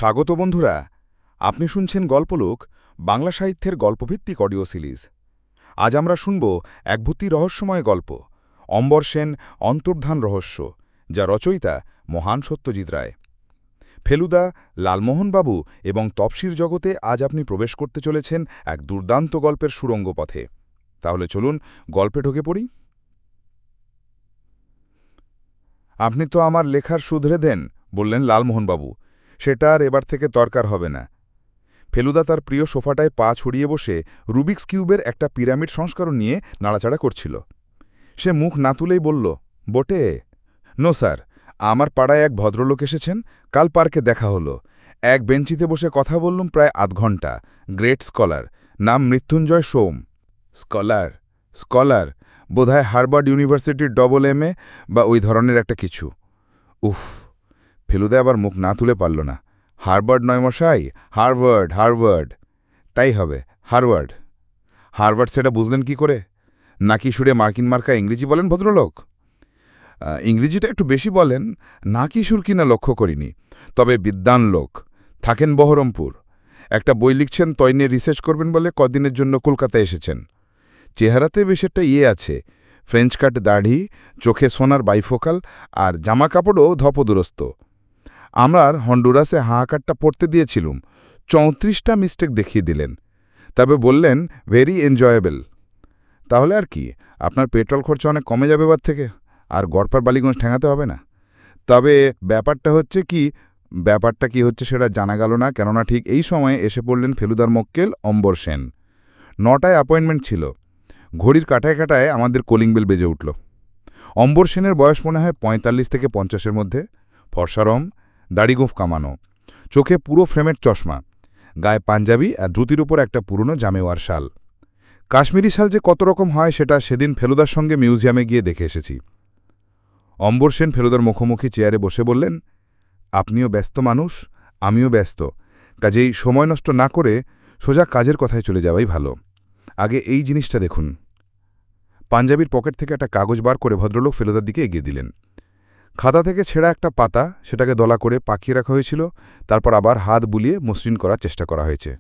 স্বাগত বন্ধুরা, আপনি শুনছেন গল্পলোক, বাংলা সাহিত্যের গল্পভিত্তিক অডিও সিরিজ। আজ আমরা শুনব এক ভূতি রহস্যময় গল্প, অম্বর সেন অন্তর্ধান রহস্য, যা রচয়িতা মহান সত্যজিৎ রায়। ফেলুদা, লালমোহনবাবু এবং তপসির জগতে আজ আপনি প্রবেশ করতে চলেছেন এক দুর্দান্ত গল্পের সুড়ঙ্গ পথে। তাহলে চলুন গল্পে ঢুকে পড়ি। আপনি তো আমার লেখার শুধরে দেন, বললেন লালমোহনবাবু। সেটা আর এবার থেকে দরকার হবে না। ফেলুদা তার প্রিয় সোফাটায় পা ছড়িয়ে বসে রুবিক্স কিউবের একটা পিরামিড সংস্করণ নিয়ে নাড়াচাড়া করছিল। সে মুখ না তুলেই বলল, বটে? নো স্যার, আমার পাড়ায় এক ভদ্রলোক এসেছেন, কাল পার্কে দেখা হলো। এক বেঞ্চিতে বসে কথা বললুম প্রায় আধ ঘণ্টা। গ্রেট স্কলার, নাম মৃত্যুঞ্জয় সোম। স্কলার স্কলার বোধহয় হার্ভার্ড ইউনিভার্সিটির MA বা ওই ধরনের একটা কিছু। উফ, ফেলুদা আবার মুখ না তুলে পারল না। হার্ভার্ড নয় মশাই, হার্ভার্ড হার্ভার্ড। তাই হবে, হার্ভার্ড। হার্ভার্ড সেটা বুঝলেন কি করে? নাকি সুরে মার্কিন মার্কা ইংরেজি বলেন ভদ্রলোক? ইংরেজিটা একটু বেশি বলেন, নাকি সুর কিনা লক্ষ্য করিনি। তবে বিদ্বান লোক, থাকেন বহরমপুর। একটা বই লিখছেন, তই নিয়ে রিসার্চ করবেন বলে কদিনের জন্য কলকাতায় এসেছেন। চেহারাতে বেশ একটা আছে, ফ্রেঞ্চ কাট দাড়ি, চোখে সোনার বাইফোকাল, আর জামা কাপড়ও ধপদুরস্ত। আমার হন্ডুরাসে হাহাকারটা পড়তে দিয়েছিলুম, 34টা মিস্টেক দেখিয়ে দিলেন। তবে বললেন ভেরি এনজয়েবল। তাহলে আর কি, আপনার পেট্রোল খরচা অনেক কমে যাবে এবার থেকে, আর গড়পার বালিগঞ্জ ঠেঙাতে হবে না। তবে ব্যাপারটা কি হচ্ছে সেটা জানা গেল না, কেননা ঠিক এই সময়ে এসে পড়লেন ফেলুদার মক্কেল অম্বর সেন। 9টায় অ্যাপয়েন্টমেন্ট ছিল। ঘড়ির কাটায় কাটায় আমাদের কলিং বেল বেজে উঠল। অম্বর সেনের বয়স মনে হয় 45 থেকে 50-এর মধ্যে। ফর্সারম, দাড়িগোঁফ কামানো, চোখে পুরো ফ্রেমের চশমা, গায়ে পাঞ্জাবি আর ধুতির উপর একটা পুরনো জামেওয়ার শাল। কাশ্মীরি শাল যে কত রকম হয় সেটা সেদিন ফেলুদার সঙ্গে মিউজিয়ামে গিয়ে দেখে এসেছি। অম্বর সেন ফেলুদার মুখোমুখি চেয়ারে বসে বললেন, আপনিও ব্যস্ত মানুষ, আমিও ব্যস্ত, কাজেই সময় নষ্ট না করে সোজা কাজের কথায় চলে যাওয়াই ভালো। আগে এই জিনিসটা দেখুন। পাঞ্জাবির পকেট থেকে একটা কাগজ বার করে ভদ্রলোক ফেলুদার দিকে এগিয়ে দিলেন। খাতা থেকে ছেঁড়া একটা পাতা, সেটাকে দলা করে পাকিয়ে রাখা হয়েছিল, তারপর আবার হাত বুলিয়ে মসৃণ করার চেষ্টা করা হয়েছে।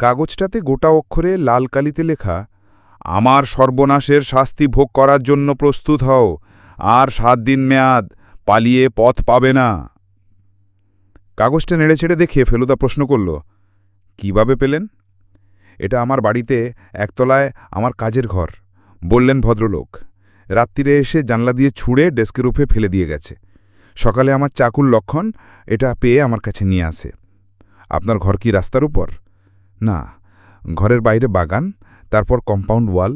কাগজটাতে গোটা অক্ষরে লাল কালিতে লেখা, আমার সর্বনাশের শাস্তি ভোগ করার জন্য প্রস্তুত হও, আর 7 দিন মেয়াদ, পালিয়ে পথ পাবে না। কাগজটা নেড়েচেড়ে দেখে ফেলুদা প্রশ্ন করল, কিভাবে পেলেন? এটা আমার বাড়িতে একতলায় আমার কাজের ঘর, বললেন ভদ্রলোক। রাত্রিরে এসে জানলা দিয়ে ছুঁড়ে ডেস্কের উপরে ফেলে দিয়ে গেছে। সকালে আমার চাকুর লক্ষণ এটা পেয়ে আমার কাছে নিয়ে আসে। আপনার ঘর কি রাস্তার উপর? না, ঘরের বাইরে বাগান, তারপর কম্পাউন্ড ওয়াল,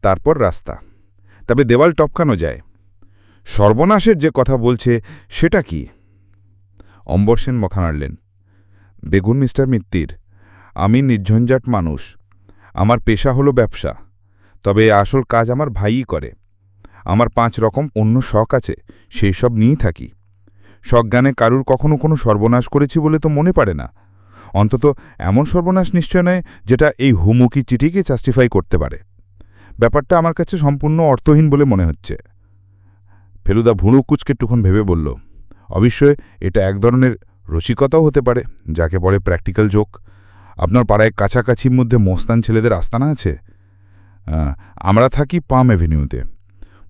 তারপর রাস্তা। তবে দেওয়াল টপকানো যায়। সর্বনাশের যে কথা বলছে সেটা কি? অম্বর সেন মাথা নাড়লেন। বেগুন মিস্টার মিত্তির, আমি নির্ঝঞ্ঝাট মানুষ। আমার পেশা হলো ব্যবসা, তবে আসল কাজ আমার ভাইই করে। আমার 5 রকম অন্য শখ আছে, সেই সব নিয়েই থাকি। সজ্ঞানে কারুর কখনো কোনো সর্বনাশ করেছি বলে তো মনে পড়ে না। অন্তত এমন সর্বনাশ নিশ্চয় নয় যেটা এই হুমুকি চিঠিকে জাস্টিফাই করতে পারে। ব্যাপারটা আমার কাছে সম্পূর্ণ অর্থহীন বলে মনে হচ্ছে। ফেলুদা ভুঁড়ো কুচকে টুকুন ভেবে বলল, অবশ্যই এটা এক ধরনের রসিকতাও হতে পারে, যাকে বলে প্র্যাকটিক্যাল জোক। আপনার পাড়ায় কাছাকাছির মধ্যে মস্তান ছেলেদের আস্তানা আছে? আমরা থাকি পাম অ্যাভিনিউতে।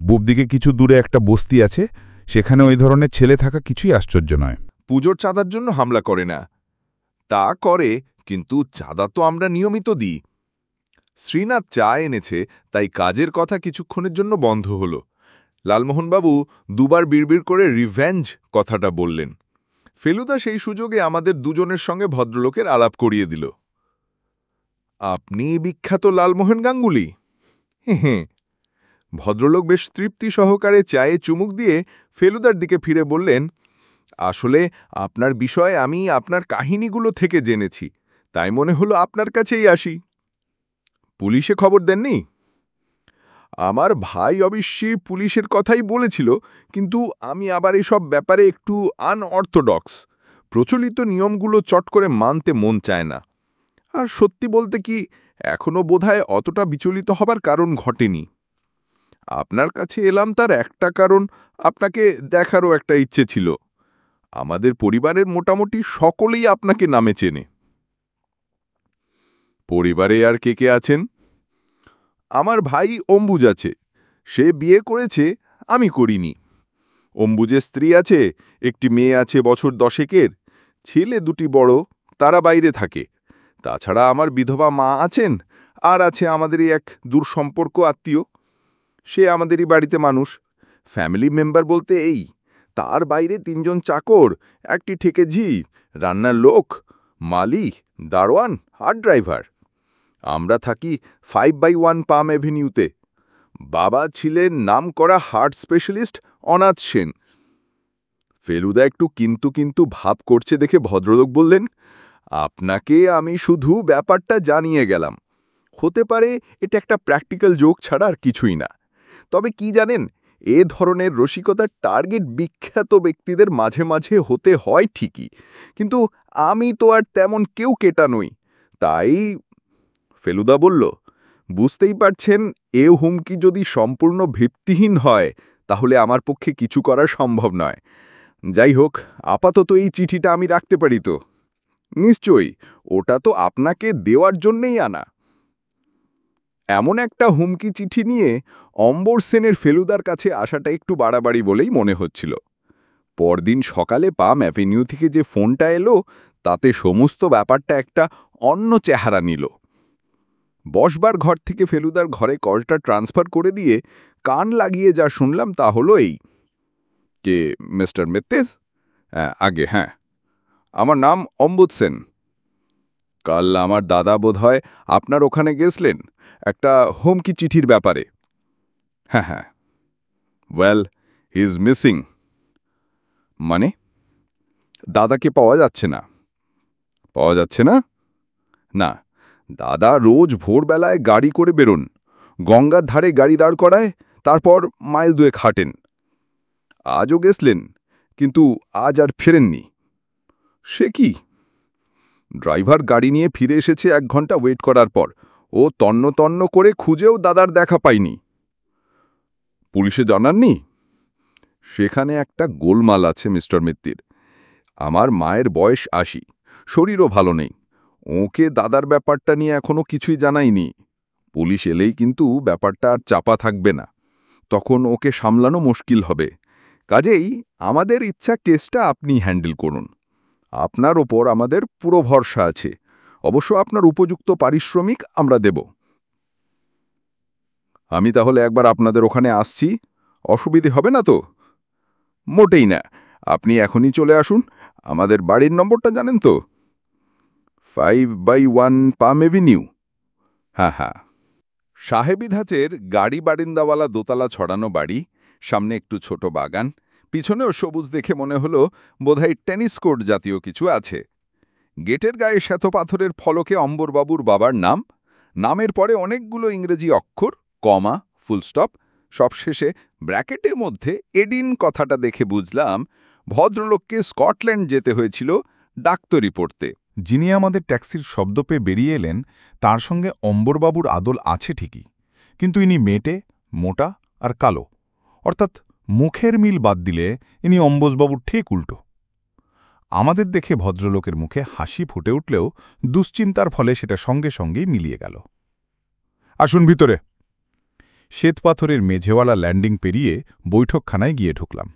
বুব দিকে কিছু দূরে একটা বস্তি আছে, সেখানে ওই ধরনের ছেলে থাকা কিছুই আশ্চর্য নয়। পুজোর চাঁদার জন্য হামলা করে না? তা করে, কিন্তু চাঁদা তো আমরা নিয়মিত দিই। শ্রীনাথ চা এনেছে, তাই কাজের কথা কিছুক্ষণের জন্য বন্ধ হল। লালমোহনবাবু দুবার বিড়বিড় করে রিভেঞ্জ কথাটা বললেন। ফেলুদা সেই সুযোগে আমাদের দুজনের সঙ্গে ভদ্রলোকের আলাপ করিয়ে দিল। আপনি বিখ্যাত লালমোহন গাঙ্গুলি? হ্যাঁ। ভদ্রলোক বেশ তৃপ্তি সহকারে চায়ে চুমুক দিয়ে ফেলুদার দিকে ফিরে বললেন, আসলে আপনার বিষয়ে আমি আপনার কাহিনীগুলো থেকে জেনেছি, তাই মনে হলো আপনার কাছেই আসি। পুলিশে খবর দেননি? আমার ভাই অবশ্যই পুলিশের কথাই বলেছিল, কিন্তু আমি আবার এসব ব্যাপারে একটু আনঅর্থোডক্স। প্রচলিত নিয়মগুলো চট করে মানতে মন চায় না। আর সত্যি বলতে কি, এখনও বোধহয় অতটা বিচলিত হবার কারণ ঘটেনি। আপনার কাছে এলাম তার একটা কারণ, আপনাকে দেখারও একটা ইচ্ছে ছিল। আমাদের পরিবারের মোটামুটি সকলেই আপনাকে নামে চেনে। পরিবারে আর কে কে আছেন? আমার ভাই অম্বুজ আছে, সে বিয়ে করেছে, আমি করিনি। অম্বুজের স্ত্রী আছে, একটি মেয়ে আছে বছর 10-এর, ছেলে 2টি বড়, তারা বাইরে থাকে। তাছাড়া আমার বিধবা মা আছেন, আর আছে আমাদেরই এক দূরসম্পর্ক আত্মীয়, সে আমাদেরই বাড়িতে মানুষ। ফ্যামিলি মেম্বার বলতে এই, তার বাইরে 3 জন চাকর, একটি ঠেকেঝি, রান্নার লোক, মালি, দারোয়ান আর ড্রাইভার। আমরা থাকি 5/1 পাম অ্যাভিনিউতে। বাবা ছিলেন নামকরা হার্ট স্পেশালিস্ট অনাথ সেন। ফেলুদা একটু কিন্তু কিন্তু ভাব করছে দেখে ভদ্রলোক বললেন, আপনাকে আমি শুধু ব্যাপারটা জানিয়ে গেলাম। হতে পারে এটা একটা প্র্যাকটিক্যাল জোক ছাড়া আর কিছুই না। তবে কি জানেন, এ ধরনের রসিকতার টার্গেট বিখ্যাত ব্যক্তিদের মাঝে মাঝে হতে হয় ঠিকই, কিন্তু আমি তো আর তেমন কেউ কেটা নই, তাই। ফেলুদা বলল, বুঝতেই পারছেন, এ হুমকি যদি সম্পূর্ণ ভিত্তিহীন হয় তাহলে আমার পক্ষে কিছু করা সম্ভব নয়। যাই হোক, আপাতত এই চিঠিটা আমি রাখতে পারি তো? নিশ্চয়ই, ওটা তো আপনাকে দেওয়ার জন্যেই আনা। এমন একটা হুমকি চিঠি নিয়ে অম্বর সেনের ফেলুদার কাছে আসাটা একটু বাড়াবাড়ি বলেই মনে হচ্ছিল। পরদিন সকালে পাম অ্যাভিনিউ থেকে যে ফোনটা এলো, তাতে সমস্ত ব্যাপারটা একটা অন্য চেহারা নিল। বসবার ঘর থেকে ফেলুদার ঘরে কলটা ট্রান্সফার করে দিয়ে কান লাগিয়ে যা শুনলাম তা হলো এই, কে মিস্টার মেত্তেস? আগে হ্যাঁ, আমার নাম অম্বুজ সেন। কাল আমার দাদা বোধহয় আপনার ওখানে গেছিলেন একটা হুমকি চিঠির ব্যাপারে। হ্যাঁ হ্যাঁ। Well, he is missing. মানে? দাদাকে পাওয়া যাচ্ছে না। পাওয়া যাচ্ছে না? না, দাদা রোজ ভোরবেলায় গাড়ি করে বেরোন, গঙ্গার ধারে গাড়ি দাঁড় করায়, তারপর মাইল 2 হাঁটেন। আজও গেছলেন, কিন্তু আজ আর ফেরেননি। সে কি? ড্রাইভার গাড়ি নিয়ে ফিরে এসেছে 1 ঘন্টা ওয়েট করার পর। ও তন্ন তন্ন করে খুঁজেও দাদার দেখা পায়নি। পুলিশে জানাননি? সেখানে একটা গোলমাল আছে মিস্টার মিত্তির। আমার মায়ের বয়স 80, শরীরও ভালো নেই। ওকে দাদার ব্যাপারটা নিয়ে এখনো কিছুই জানাইনি। পুলিশ এলেই কিন্তু ব্যাপারটা আর চাপা থাকবে না, তখন ওকে সামলানো মুশকিল হবে। কাজেই আমাদের ইচ্ছা কেসটা আপনি হ্যান্ডেল করুন। আপনার ওপর আমাদের পুরো ভরসা আছে। অবশ্য আপনার উপযুক্ত পারিশ্রমিক আমরা দেব। আমি তাহলে একবার আপনাদের ওখানে আসছি, অসুবিধে হবে না তো? মোটেই না, আপনি এখনই চলে আসুন। আমাদের বাড়ির নম্বরটা জানেন তো? 5/1 পাম অ্যাভিনিউ। হ্যাঁ হ্যাঁ। সাহেবী ধাঁচের গাড়ি বারিন্দাওয়ালা দোতলা ছড়ানো বাড়ি, সামনে একটু ছোট বাগান, পিছনেও সবুজ দেখে মনে হলো বোধহয় টেনিস কোর্ট জাতীয় কিছু আছে। গেটের গায়ে শ্বেতপাথরের ফলকে অম্বরবাবুর বাবার নাম, নামের পরে অনেকগুলো ইংরেজি অক্ষর, কমা, ফুলস্টপ, সবশেষে ব্র্যাকেটের মধ্যে এডিন কথাটা দেখে বুঝলাম ভদ্রলোককে স্কটল্যান্ড যেতে হয়েছিল ডাক্তারি পড়তে। যিনি আমাদের ট্যাক্সির শব্দ পেয়ে বেরিয়ে এলেন, তার সঙ্গে অম্বরবাবুর আদল আছে ঠিকই, কিন্তু ইনি মেটে, মোটা আর কালো, অর্থাৎ মুখের মিল বাদ দিলে ইনি অম্বুজবাবুর ঠিক উল্টো। আমাদের দেখে ভদ্রলোকের মুখে হাসি ফুটে উঠলেও দুশ্চিন্তার ফলে সেটা সঙ্গে সঙ্গেই মিলিয়ে গেল। আসুন ভিতরে। শ্বেতপাথরের মেঝেওয়ালা ল্যান্ডিং পেরিয়ে বৈঠকখানায় গিয়ে ঢুকলাম।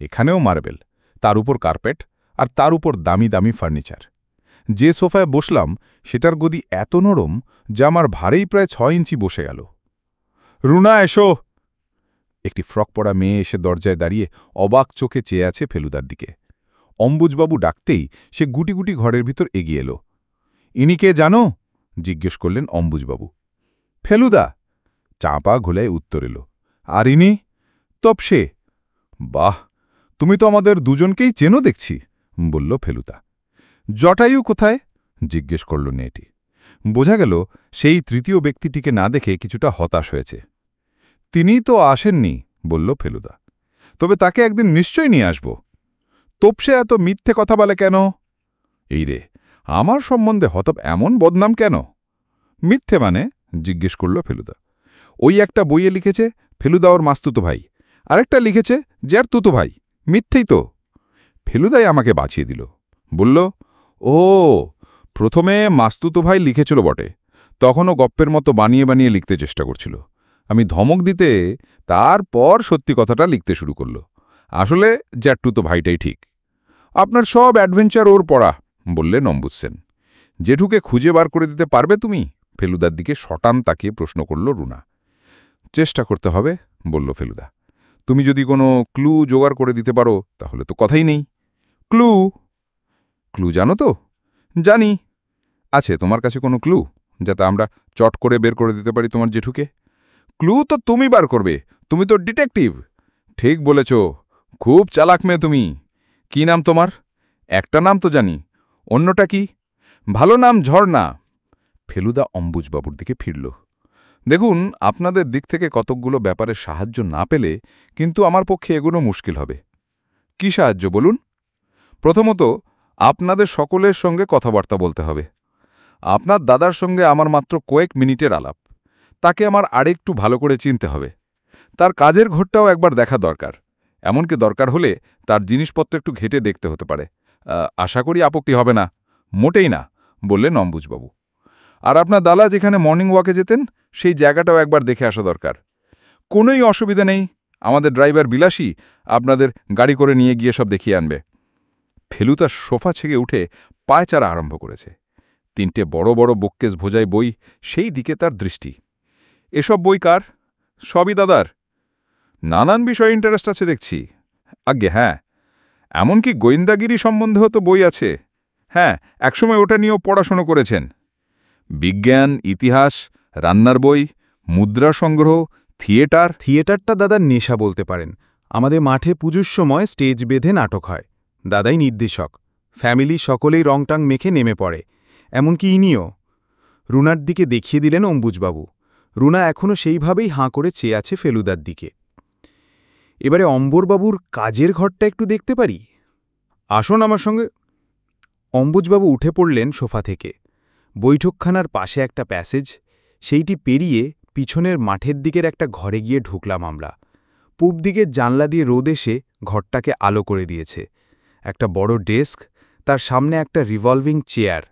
এখানেও মার্বেল, তার উপর কার্পেট, আর তার উপর দামি দামি ফার্নিচার। যে সোফায় বসলাম সেটার গদি এত নরম যা আমার ভারেই প্রায় 6 ইঞ্চি বসে গেল। রুনা, এসো! একটি ফ্রক পরা মেয়ে এসে দরজায় দাঁড়িয়ে অবাক চোখে চেয়ে আছে ফেলুদার দিকে। অম্বুজবাবু ডাকতেই সে গুটি গুটি ঘরের ভিতর এগিয়ে এলো। ইনি কে জানো? জিজ্ঞেস করলেন অম্বুজবাবু। ফেলুদা, চাঁপা ঘোলায় উত্তর এলো। আর ইনি? তপসে। বাহ, তুমি তো আমাদের দুজনকেই চেনো দেখছি, বলল ফেলুদা। জটায়ু কোথায়? জিজ্ঞেস করল মেয়েটি। বোঝা গেল সেই তৃতীয় ব্যক্তিটিকে না দেখে কিছুটা হতাশ হয়েছে। তিনিই তো আসেননি, বলল ফেলুদা। তবে তাকে একদিন নিশ্চয় নিয়ে আসব। তোপসে এত মিথ্যে কথা বলে কেন? এই রে, আমার সম্বন্ধে হতপ এমন বদনাম কেন? মিথ্যে মানে? জিজ্ঞেস করল ফেলুদা। ওই একটা বইয়ে লিখেছে ফেলুদা ওর মাস্তুতো ভাই, আরেকটা লিখেছে যে আর তুতো ভাই। মিথ্যেই তো। ফেলুদাই আমাকে বাঁচিয়ে দিল। বলল, ও, প্রথমে মাস্তুতো ভাই লিখেছিল বটে, তখনও গপ্পের মতো বানিয়ে বানিয়ে লিখতে চেষ্টা করছিল। আমি ধমক দিতে তারপর সত্যি কথাটা লিখতে শুরু করল। আসলে জ্যাঠুতো ভাইটাই ঠিক। আপনার সব অ্যাডভেঞ্চার ওর পড়া, বললেন অম্বুজ-সেন। জেঠুকে খুঁজে বার করে দিতে পারবে তুমি? ফেলুদার দিকে শটান তাকিয়ে প্রশ্ন করল রুনা। চেষ্টা করতে হবে, বলল ফেলুদা। তুমি যদি কোনো ক্লু জোগাড় করে দিতে পারো তাহলে তো কথাই নেই। ক্লু? ক্লু জানো তো? জানি। আছে তোমার কাছে কোনো ক্লু, যাতে আমরা চট করে বের করে দিতে পারি তোমার জেঠুকে? ক্লু তো তুমি বার করবে, তুমি তো ডিটেকটিভ। ঠিক বলেছ, খুব চালাক মেয়ে তুমি। কি নাম তোমার? একটা নাম তো জানি, অন্যটা কি? ভালো নাম ঝর্ণা। ফেলুদা অম্বুজবাবুর দিকে ফিরল। দেখুন, আপনাদের দিক থেকে কতকগুলো ব্যাপারে সাহায্য না পেলে কিন্তু আমার পক্ষে এগোনো মুশকিল হবে। কি সাহায্য বলুন? প্রথমত, আপনাদের সকলের সঙ্গে কথাবার্তা বলতে হবে। আপনার দাদার সঙ্গে আমার মাত্র কয়েক মিনিটের আলাপ। তাকে আমার আরেকটু ভালো করে চিনতে হবে। তার কাজের ঘরটাও একবার দেখা দরকার। এমনকি দরকার হলে তার জিনিসপত্র একটু ঘেটে দেখতে হতে পারে। আশা করি আপত্তি হবে না। মোটেই না, বললেন অম্বুজবাবু। আর আপনার দাদা যেখানে মর্নিং ওয়াকে যেতেন সেই জায়গাটাও একবার দেখে আসা দরকার। কোনোই অসুবিধা নেই, আমাদের ড্রাইভার বিলাসী আপনাদের গাড়ি করে নিয়ে গিয়ে সব দেখিয়ে আনবে। ফেলুদা সোফা ছেড়ে উঠে পায়চারা আরম্ভ করেছে। 3টে বড় বড় বুককেস ভোজাই বই, সেই দিকে তার দৃষ্টি। এসব বই কার? সবই দাদার। নানান বিষয়ে ইন্টারেস্ট আছে দেখছি। আজ্ঞে হ্যাঁ, এমনকি গোয়েন্দাগিরি সম্বন্ধেও তো বই আছে। হ্যাঁ, একসময় ওটা নিয়েও পড়াশোনা করেছেন। বিজ্ঞান, ইতিহাস, রান্নার বই, মুদ্রা সংগ্রহ, থিয়েটারটা দাদার নেশা বলতে পারেন। আমাদের মাঠে পুজোর সময় স্টেজ বেঁধে নাটক হয়। দাদাই নির্দেশক। ফ্যামিলি সকলেই রংটাং মেখে নেমে পড়ে, এমনকি ইনিও। রুনার দিকে দেখিয়ে দিলেন অম্বুজবাবু। রুনা এখনও সেইভাবেই হাঁ করে চেয়ে আছে ফেলুদার দিকে। এবারে অম্বরবাবুর কাজের ঘরটা একটু দেখতে পারি? আসুন আমার সঙ্গে। অম্বুজবাবু উঠে পড়লেন সোফা থেকে। বৈঠকখানার পাশে একটা প্যাসেজ, সেইটি পেরিয়ে পিছনের মাঠের দিকের একটা ঘরে গিয়ে ঢুকলাম আমরা। পূব দিকের জানলা দিয়ে রোদ এসে ঘরটাকে আলো করে দিয়েছে। একটা বড় ডেস্ক, তার সামনে একটা রিভলভিং চেয়ার,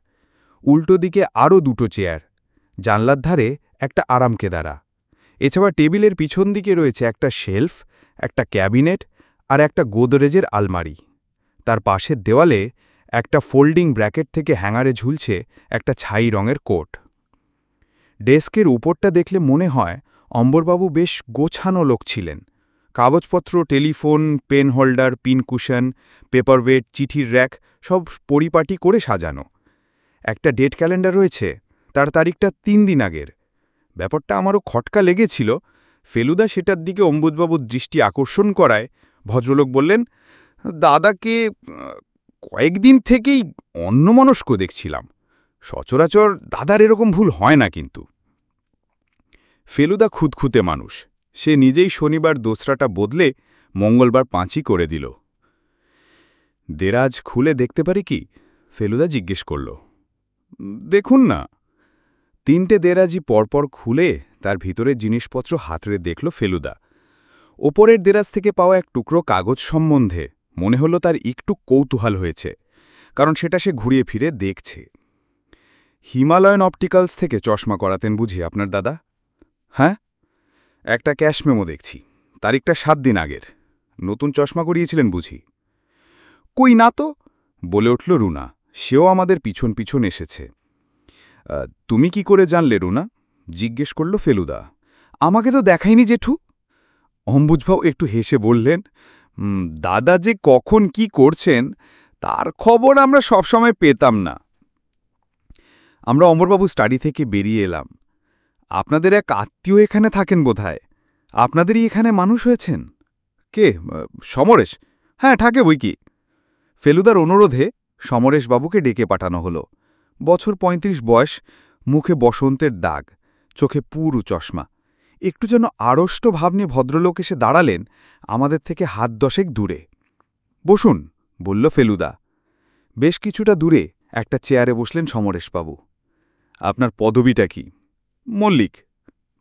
উল্টো দিকে আরও 2টো চেয়ার, জানলার ধারে একটা আরামকেদারা। এছাড়া টেবিলের পিছন দিকে রয়েছে একটা শেলফ, একটা ক্যাবিনেট আর একটা গোদরেজের আলমারি। তার পাশের দেওয়ালে একটা ফোল্ডিং ব্র্যাকেট থেকে হ্যাঙ্গারে ঝুলছে একটা ছাই রঙের কোট। ডেস্কের উপরটা দেখলে মনে হয় অম্বরবাবু বেশ গোছানো লোক ছিলেন। কাগজপত্র, telephone, pen holder, pin cushion, paperweight, চিঠির র্যাক সব পরিপাটি করে সাজানো। একটা ডেট ক্যালেন্ডার রয়েছে, তার তারিখটা 3 দিন আগের। ব্যাপারটা আমারও খটকা লেগেছিল। ফেলুদা সেটার দিকে অম্বুজবাবুর দৃষ্টি আকর্ষণ করায় ভদ্রলোক বললেন, দাদাকে কয়েকদিন থেকেই অন্যমনস্ক দেখছিলাম। সচরাচর দাদার এরকম ভুল হয় না কিন্তু। ফেলুদা খুঁতখুঁতে মানুষ। সে নিজেই শনিবার দোসরাটা বদলে মঙ্গলবার 5ই করে দিল। দেরাজ খুলে দেখতে পারি কি? ফেলুদা জিজ্ঞেস করল। দেখুন না। 3টে দেরাজি পরপর খুলে তার ভিতরের জিনিসপত্র হাতড়ে দেখল ফেলুদা। ওপরের দেরাজ থেকে পাওয়া এক টুকরো কাগজ সম্বন্ধে মনে হলো তার একটু কৌতূহল হয়েছে, কারণ সেটা সে ঘুরিয়ে ফিরে দেখছে। হিমালয়ান অপটিক্যালস থেকে চশমা করাতেন বুঝি আপনার দাদা? হ্যাঁ। একটা ক্যাশ মেমো দেখছি, তারিখটা 7 দিন আগের। নতুন চশমা করিয়েছিলেন বুঝি? কই না তো, বলে উঠল রুনা। সেও আমাদের পিছন পিছন এসেছে। তুমি কি করে জানলে রুনা? জিজ্ঞেস করল ফেলুদা। আমাকে তো দেখায়নি জেঠু। অম্বুজবাবু একটু হেসে বললেন, দাদা যে কখন কি করছেন তার খবর আমরা সবসময় পেতাম না। আমরা অমরবাবু স্টাডি থেকে বেরিয়ে এলাম। আপনাদের এক আত্মীয় এখানে থাকেন বোধহয়। আপনাদেরই এখানে মানুষ হয়েছেন। কে? সমরেশ? হ্যাঁ, থাকে বই কি। ফেলুদার অনুরোধে সমরেশবাবুকে ডেকে পাঠানো হলো। বছর 35 বয়স, মুখে বসন্তের দাগ, চোখে পুরু চশমা। একটু যেন আড়ষ্ট ভাব নিয়ে ভদ্রলোক এসে দাঁড়ালেন আমাদের থেকে হাত 10 দূরে। বসুন, বলল ফেলুদা। বেশ কিছুটা দূরে একটা চেয়ারে বসলেন সমরেশবাবু। আপনার পদবিটা কি? মল্লিক।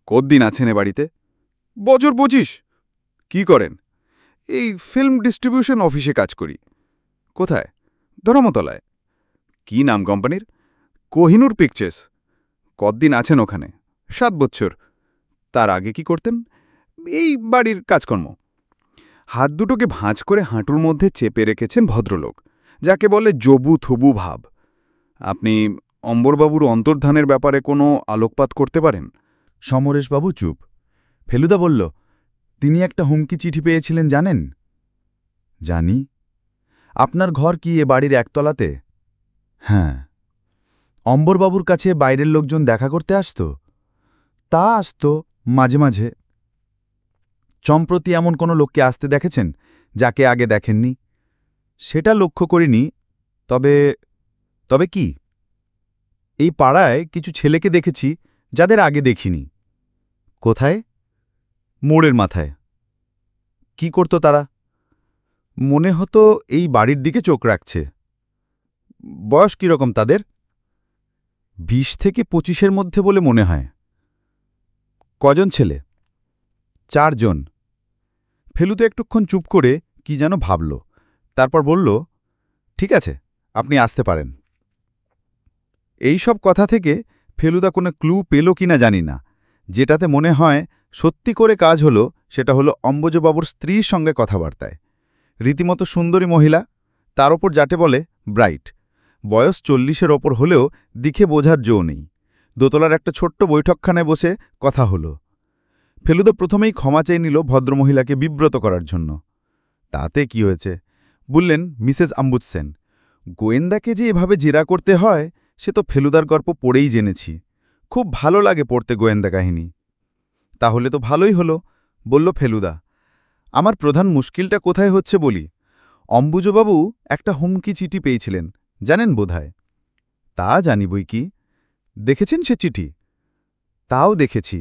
কতদিন আছেন এ বাড়িতে? বছর 25। কি করেন? এই ফিল্ম ডিস্ট্রিবিউশন অফিসে কাজ করি। কোথায়? ধর্মতলায়। কি নাম কোম্পানির? কোহিনূর পিকচার্স। কতদিন আছেন ওখানে? 7 বছর। তার আগে কি করতেন? এই বাড়ির কাজকর্ম। হাত দুটোকে ভাঁজ করে হাঁটুর মধ্যে চেপে রেখেছেন ভদ্রলোক, যাকে বলে জবু থবু ভাব। আপনি অম্বরবাবুর অন্তর্ধানের ব্যাপারে কোনো আলোকপাত করতে পারেন? সমরেশবাবু চুপ। ফেলুদা বলল, তিনি একটা হুমকি চিঠি পেয়েছিলেন জানেন? জানি। আপনার ঘর কি এ বাড়ির একতলাতে? হ্যাঁ। অম্বরবাবুর কাছে বাইরের লোকজন দেখা করতে আসত? তা আসত মাঝে মাঝে। সম্প্রতি এমন কোনো লোককে আসতে দেখেছেন যাকে আগে দেখেননি? সেটা লক্ষ্য করিনি। তবে তবে কি? এই পাড়ায় কিছু ছেলেকে দেখেছি যাদের আগে দেখিনি। কোথায়? মোড়ের মাথায়। কি করত তারা? মনে হতো এই বাড়ির দিকে চোখ রাখছে। বয়স কীরকম তাদের? 20 থেকে 25-এর মধ্যে বলে মনে হয়। কজন ছেলে? 4 জন। ফেলুদা একটুক্ষণ চুপ করে কি যেন ভাবল, তারপর বলল, ঠিক আছে, আপনি আসতে পারেন। এই সব কথা থেকে ফেলুদা কোনো ক্লু পেল কিনা জানি না। যেটাতে মনে হয় সত্যি করে কাজ হলো সেটা হলো অম্বুজবাবুর স্ত্রীর সঙ্গে কথাবার্তায়। রীতিমতো সুন্দরী মহিলা, তার ওপর যাতে বলে ব্রাইট। বয়স 40-এর ওপর হলেও দিকে বোঝার জো নেই। দোতলার একটা ছোট্ট বৈঠকখানায় বসে কথা হলো। ফেলুদা প্রথমেই ক্ষমা চেয়ে নিল ভদ্রমহিলাকে বিব্রত করার জন্য। তাতে কি হয়েছে? বললেন, মিসেস আম্বুজসেন, গোয়েন্দাকে যে এভাবে জেরা করতে হয় সে তো ফেলুদার গল্প পড়েই জেনেছি। খুব ভালো লাগে পড়তে গোয়েন্দা কাহিনী। তাহলে তো ভালোই হলো, বলল ফেলুদা। আমার প্রধান মুশকিলটা কোথায় হচ্ছে বলি। অম্বুজবাবু একটা হুমকি চিঠি পেয়েছিলেন, জানেন বোধহয়? তা জানি বই কি। দেখেছেন সে চিঠি? তাও দেখেছি।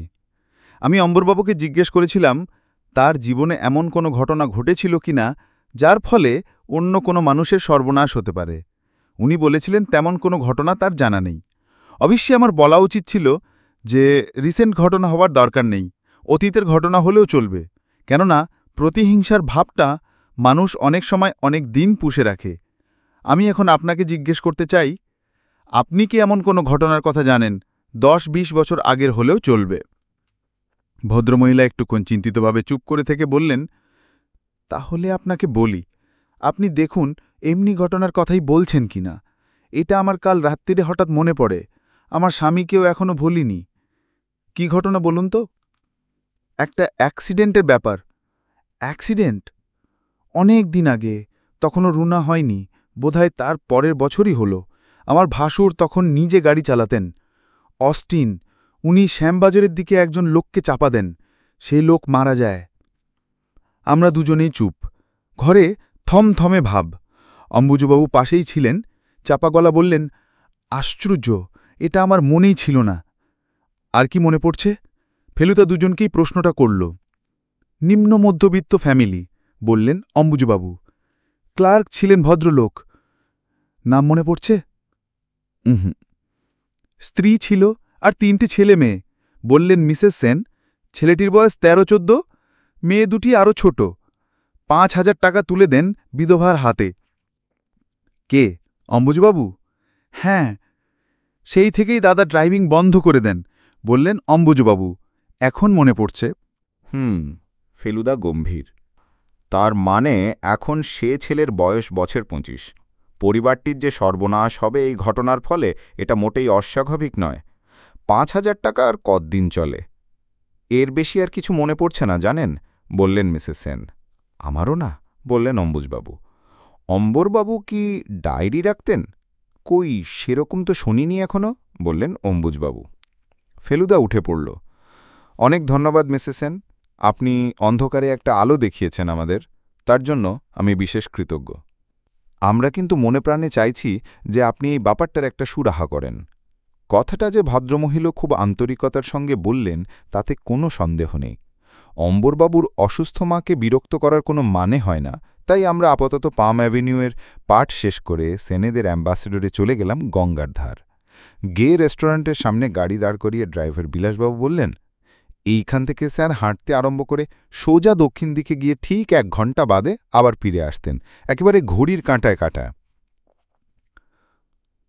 আমি অম্বরবাবুকে জিজ্ঞেস করেছিলাম তার জীবনে এমন কোনো ঘটনা ঘটেছিল কিনা যার ফলে অন্য কোনো মানুষের সর্বনাশ হতে পারে। উনি বলেছিলেন তেমন কোনো ঘটনা তার জানা নেই। অবশ্যই আমার বলা উচিত ছিল যে রিসেন্ট ঘটনা হওয়ার দরকার নেই, অতীতের ঘটনা হলেও চলবে, কেননা প্রতিহিংসার ভাবটা মানুষ অনেক সময় অনেক দিন পুষে রাখে। আমি এখন আপনাকে জিজ্ঞেস করতে চাই, আপনি কি এমন কোনো ঘটনার কথা জানেন 10-20 বছর আগের হলেও চলবে? ভদ্রমহিলা একটুক্ষণ চিন্তিতভাবে চুপ করে থেকে বললেন, তাহলে আপনাকে বলি, আপনি দেখুন এমনি ঘটনার কথাই বলছেন কিনা। এটা আমার কাল রাত্রিরে হঠাৎ মনে পড়ে। আমার স্বামীকেও এখনো ভুলিনি। কি ঘটনা বলুন তো? একটা অ্যাক্সিডেন্টের ব্যাপার। অ্যাক্সিডেন্ট? অনেক দিন আগে, তখনও রুনা হয়নি, বোধহয় তার পরের বছরই হলো। আমার ভাসুর তখন নিজে গাড়ি চালাতেন। অস্টিন, উনি শ্যামবাজারের দিকে একজন লোককে চাপা দেন। সেই লোক মারা যায়। আমরা দুজনেই চুপ। ঘরে থমথমে ভাব। অম্বুজবাবু পাশেই ছিলেন। চাপা গলা বললেন, আশ্চর্য, এটা আমার মনেই ছিল না। আর কি মনে পড়ছে? ফেলুদা দুজনকেই প্রশ্নটা করল। নিম্ন মধ্যবিত্ত ফ্যামিলি, বললেন অম্বুজবাবু। ক্লার্ক ছিলেন ভদ্রলোক। নাম মনে পড়ছে? স্ত্রী ছিল আর 3টে ছেলে মেয়ে, বললেন মিসেস সেন। ছেলেটির বয়স 13-14, মেয়ে দুটি আরও ছোট। 5,000 টাকা তুলে দেন বিধবার হাতে। কে? অম্বুজবাবু? হ্যাঁ। সেই থেকেই দাদা ড্রাইভিং বন্ধ করে দেন, বললেন অম্বুজবাবু। এখন মনে পড়ছে। ফেলুদা গম্ভীর। তার মানে এখন সে ছেলের বয়স বছর 25। পরিবারটির যে সর্বনাশ হবে এই ঘটনার ফলে এটা মোটেই অস্বাভাবিক নয়। 5,000 টাকা আর কতদিন চলে? এর বেশি আর কিছু মনে পড়ছে না জানেন, বললেন মিসেস সেন। আমারও না, বললেন অম্বুজবাবু। অম্বরবাবু কি ডায়েরি রাখতেন? কই, সেরকম তো শুনিনি এখনো, বললেন অম্বুজবাবু। ফেলুদা উঠে পড়ল। অনেক ধন্যবাদ মিসেস সেন, আপনি অন্ধকারে একটা আলো দেখিয়েছেন আমাদের, তার জন্য আমি বিশেষ কৃতজ্ঞ। আমরা কিন্তু মনে প্রাণে চাইছি যে আপনি এই ব্যাপারটার একটা সুরাহা করেন। কথাটা যে ভদ্রমহিলা খুব আন্তরিকতার সঙ্গে বললেন তাতে কোনো সন্দেহ নেই। অম্বরবাবুর অসুস্থ মাকে বিরক্ত করার কোনো মানে হয় না, তাই আমরা আপাতত পাম অ্যাভিনিউয়ের পাঠ শেষ করে সেনেদের অ্যাম্বাসেডরে চলে গেলাম গঙ্গার ধার। গে রেস্টুরেন্টের সামনে গাড়ি দাঁড় করিয়ে ড্রাইভার বিলাসবাবু বললেন, এইখান থেকে স্যার হাঁটতে আরম্ভ করে সোজা দক্ষিণ দিকে গিয়ে ঠিক 1 ঘন্টা বাদে আবার ফিরে আসতেন, একেবারে ঘড়ির কাঁটায় কাঁটায়।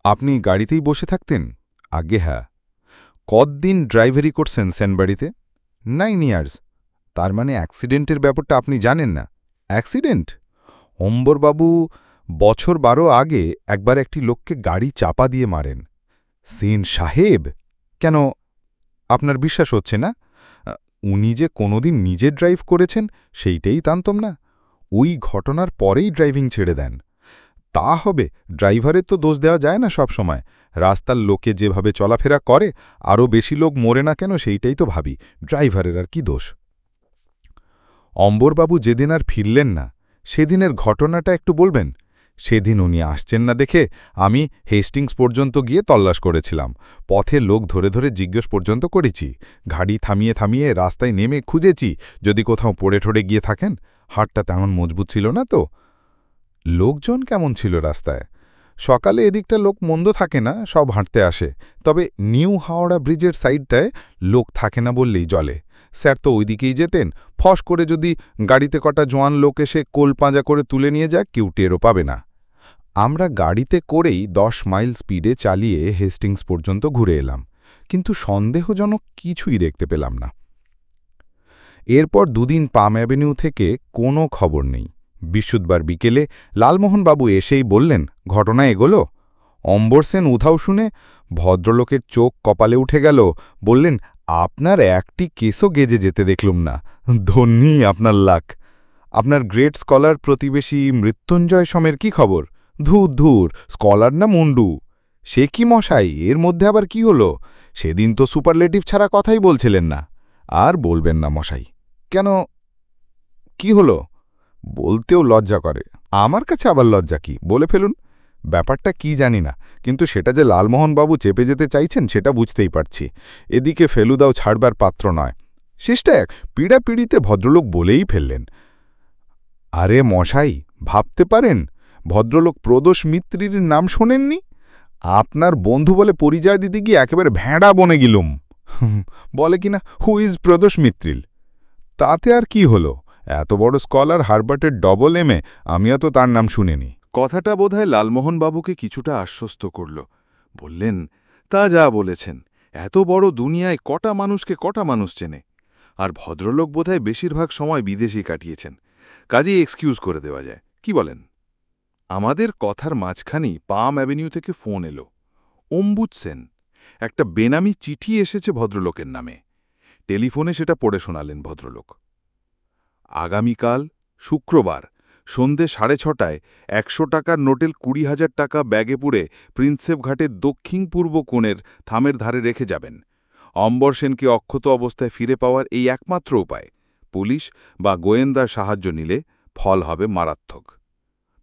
আপনি গাড়িতেই বসে থাকতেন? আগে হ্যাঁ। কতদিন ড্রাইভারি করছেন সেনবাড়িতে? 9 ইয়ার্স। তার মানে অ্যাক্সিডেন্টের ব্যাপারটা আপনি জানেন না? অ্যাক্সিডেন্ট? অম্বরবাবু বছর 12 আগে একবার একটি লোককে গাড়ি চাপা দিয়ে মারেন। সেন সাহেব? কেন, আপনার বিশ্বাস হচ্ছে না? উনি যে কোনোদিন নিজে ড্রাইভ করেছেন সেইটাই জানতাম না। ওই ঘটনার পরেই ড্রাইভিং ছেড়ে দেন। তা হবে, ড্রাইভারের তো দোষ দেওয়া যায় না সব সময়। রাস্তার লোকে যেভাবে চলাফেরা করে আরও বেশি লোক মরে না কেন সেইটাই তো ভাবি, ড্রাইভারের আর কি দোষ। অম্বরবাবু যেদিন আর ফিরলেন না সেদিনের ঘটনাটা একটু বলবেন? সেদিন উনি আসছেন না দেখে আমি হেস্টিংস পর্যন্ত গিয়ে তল্লাশ করেছিলাম। পথে লোক ধরে ধরে জিজ্ঞেস পর্যন্ত করেছি। গাড়ি থামিয়ে থামিয়ে রাস্তায় নেমে খুঁজেছি যদি কোথাও পড়ে ঠড়ে গিয়ে থাকেন। হাটটা তেমন মজবুত ছিল না তো। লোকজন কেমন ছিল রাস্তায়? সকালে এদিকটা লোক মন্দ থাকে না, সব হাঁটতে আসে। তবে নিউ হাওড়া ব্রিজের সাইডটায় লোক থাকে না বললেই চলে। স্যার তো ওইদিকেই যেতেন। ফস করে যদি গাড়িতে কটা জোয়ান লোক এসে কোল পাঁজা করে তুলে নিয়ে যাক, কেউ টেরও পাবে না। আমরা গাড়িতে করেই 10 মাইল স্পিডে চালিয়ে হেস্টিংস পর্যন্ত ঘুরে এলাম, কিন্তু সন্দেহজনক কিছুই দেখতে পেলাম না। এরপর দুদিন পাম অ্যাভিনিউ থেকে কোনো খবর নেই। বৃহস্পতিবার বিকেলে লালমোহনবাবু এসেই বললেন, ঘটনা এগোলো? অম্বর সেন উধাও শুনে ভদ্রলোকের চোখ কপালে উঠে গেল। বললেন, আপনার একটি কেসও গেজে যেতে দেখলুম না। ধন্যী আপনার লাক। আপনার গ্রেট স্কলার প্রতিবেশী মৃত্যুঞ্জয় সমের কি খবর? ধুর ধুর, স্কলার না মুন্ডু। সে কি মশাই, এর মধ্যে আবার কি হলো? সেদিন তো সুপারলেটিভ ছাড়া কথাই বলছিলেন না। আর বলবেন না মশাই। কেন, কি হলো? বলতেও লজ্জা করে। আমার কাছে আবার লজ্জা কি, বলে ফেলুন। ব্যাপারটা কি জানি না, কিন্তু সেটা যে লালমোহনবাবু চেপে যেতে চাইছেন সেটা বুঝতেই পারছি। এদিকে ফেলুদাও ছাড়বার পাত্র নয়। শেষটা এক পিড়াপিড়িতে ভদ্রলোক বলেই ফেললেন, আরে মশাই, ভাবতে পারেন ভদ্রলোক প্রদোষ মিত্রির নাম শোনেননি? আপনার বন্ধু বলে পরিচয় দিতে গিয়ে একেবারে ভেড়া বনে গেলুম। বলে কিনা, হু ইজ প্রদোষ মিত্রিল? তাতে আর কি হলো? এত বড় স্কলার, হার্বার্টের ডবল এমএ, আমিও তো তার নাম শুনিনি। কথাটা বোধহয় লালমোহনবাবুকে কিছুটা আশ্বস্ত করল। বললেন, তা যা বলেছেন, এত বড় দুনিয়ায় কটা মানুষ চেনে। আর ভদ্রলোক বোধহয় বেশিরভাগ সময় বিদেশেই কাটিয়েছেন, কাজেই এক্সকিউজ করে দেওয়া যায়। কি বলেন? আমাদের কথার মাঝখানেই পাম অ্যাভিনিউ থেকে ফোন এলো। অম্বুজ সেন, একটা বেনামি চিঠি এসেছে ভদ্রলোকের নামে। টেলিফোনে সেটা পড়ে শোনালেন ভদ্রলোক। আগামীকাল শুক্রবার সন্ধে 6:30টায় 100 টাকার নোটেল 20,000 টাকা ব্যাগে পুরে প্রিন্সেপ ঘাটের দক্ষিণ পূর্ব কোণের থামের ধারে রেখে যাবেন। অম্বর সেনকে অক্ষত অবস্থায় ফিরে পাওয়ার এই একমাত্র উপায়। পুলিশ বা গোয়েন্দার সাহায্য নিলে ফল হবে মারাত্মক।